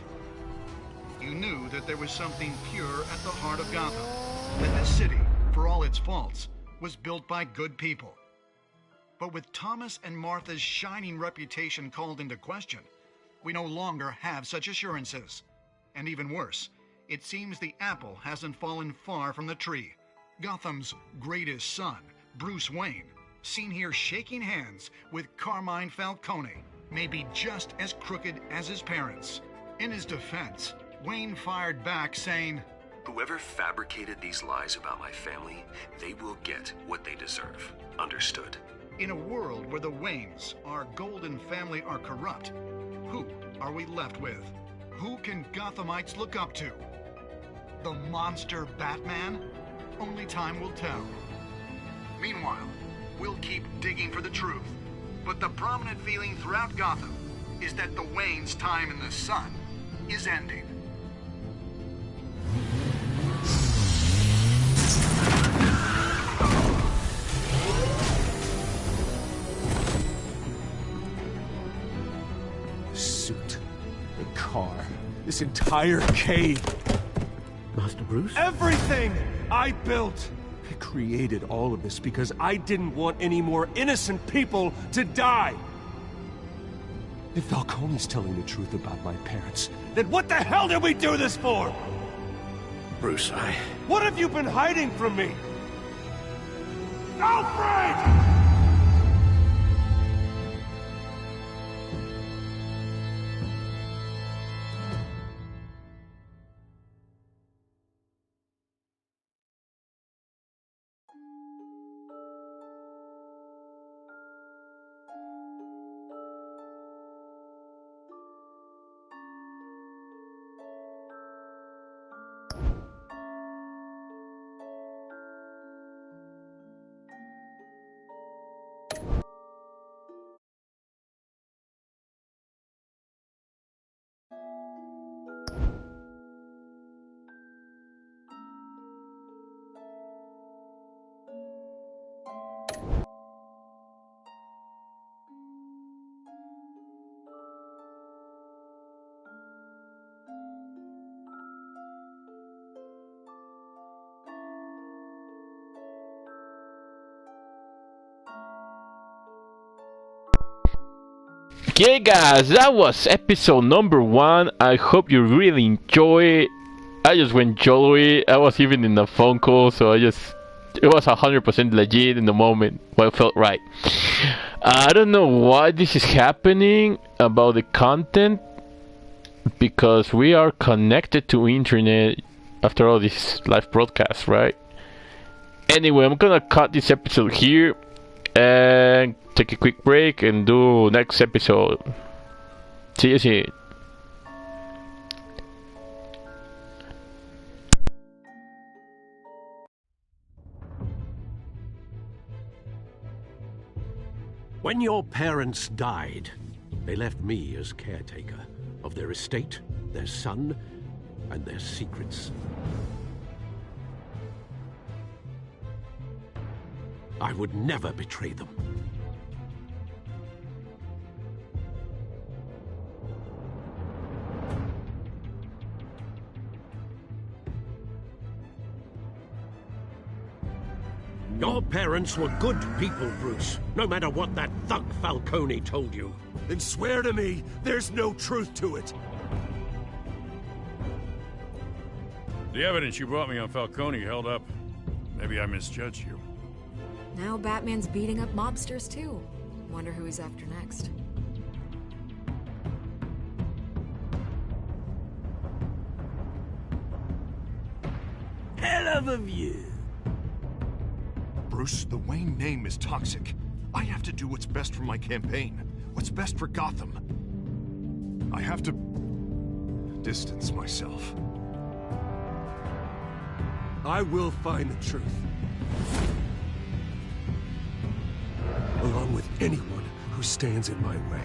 You knew that there was something pure at the heart of Gotham. That this city, for all its faults, was built by good people. But with Thomas and Martha's shining reputation called into question, we no longer have such assurances. And even worse, it seems the apple hasn't fallen far from the tree. Gotham's greatest son, Bruce Wayne, seen here shaking hands with Carmine Falcone, may be just as crooked as his parents. In his defense, Wayne fired back saying, "Whoever fabricated these lies about my family, they will get what they deserve. Understood?" In a world where the Waynes, our golden family, are corrupt, who are we left with? Who can Gothamites look up to? The monster Batman? Only time will tell. Meanwhile, we'll keep digging for the truth. But the prominent feeling throughout Gotham is that the Waynes' time in the sun is ending. The suit, the car, this entire cave. Master Bruce? Everything I built! I created all of this because I didn't want any more innocent people to die! If Falcone's telling the truth about my parents, then what the hell did we do this for? Bruce, What have you been hiding from me? Alfred! Okay guys, that was episode number 1. I hope you really enjoy it. I just went jolly. I was even in a phone call, so it was 100% legit in the moment. Well, it felt right. I don't know why this is happening about the content, because we are connected to internet after all this live broadcast, right? Anyway, I'm gonna cut this episode here and take a quick break and do next episode. See you soon. When your parents died, they left me as caretaker of their estate, their son, and their secrets. I would never betray them. Your parents were good people, Bruce, no matter what that thug Falcone told you. Then swear to me there's no truth to it. The evidence you brought me on Falcone held up. Maybe I misjudged you. Now Batman's beating up mobsters too. Wonder who he's after next. Hell of a view. Bruce, the Wayne name is toxic. I have to do what's best for my campaign. What's best for Gotham. I have to distance myself. I will find the truth. Along with anyone who stands in my way.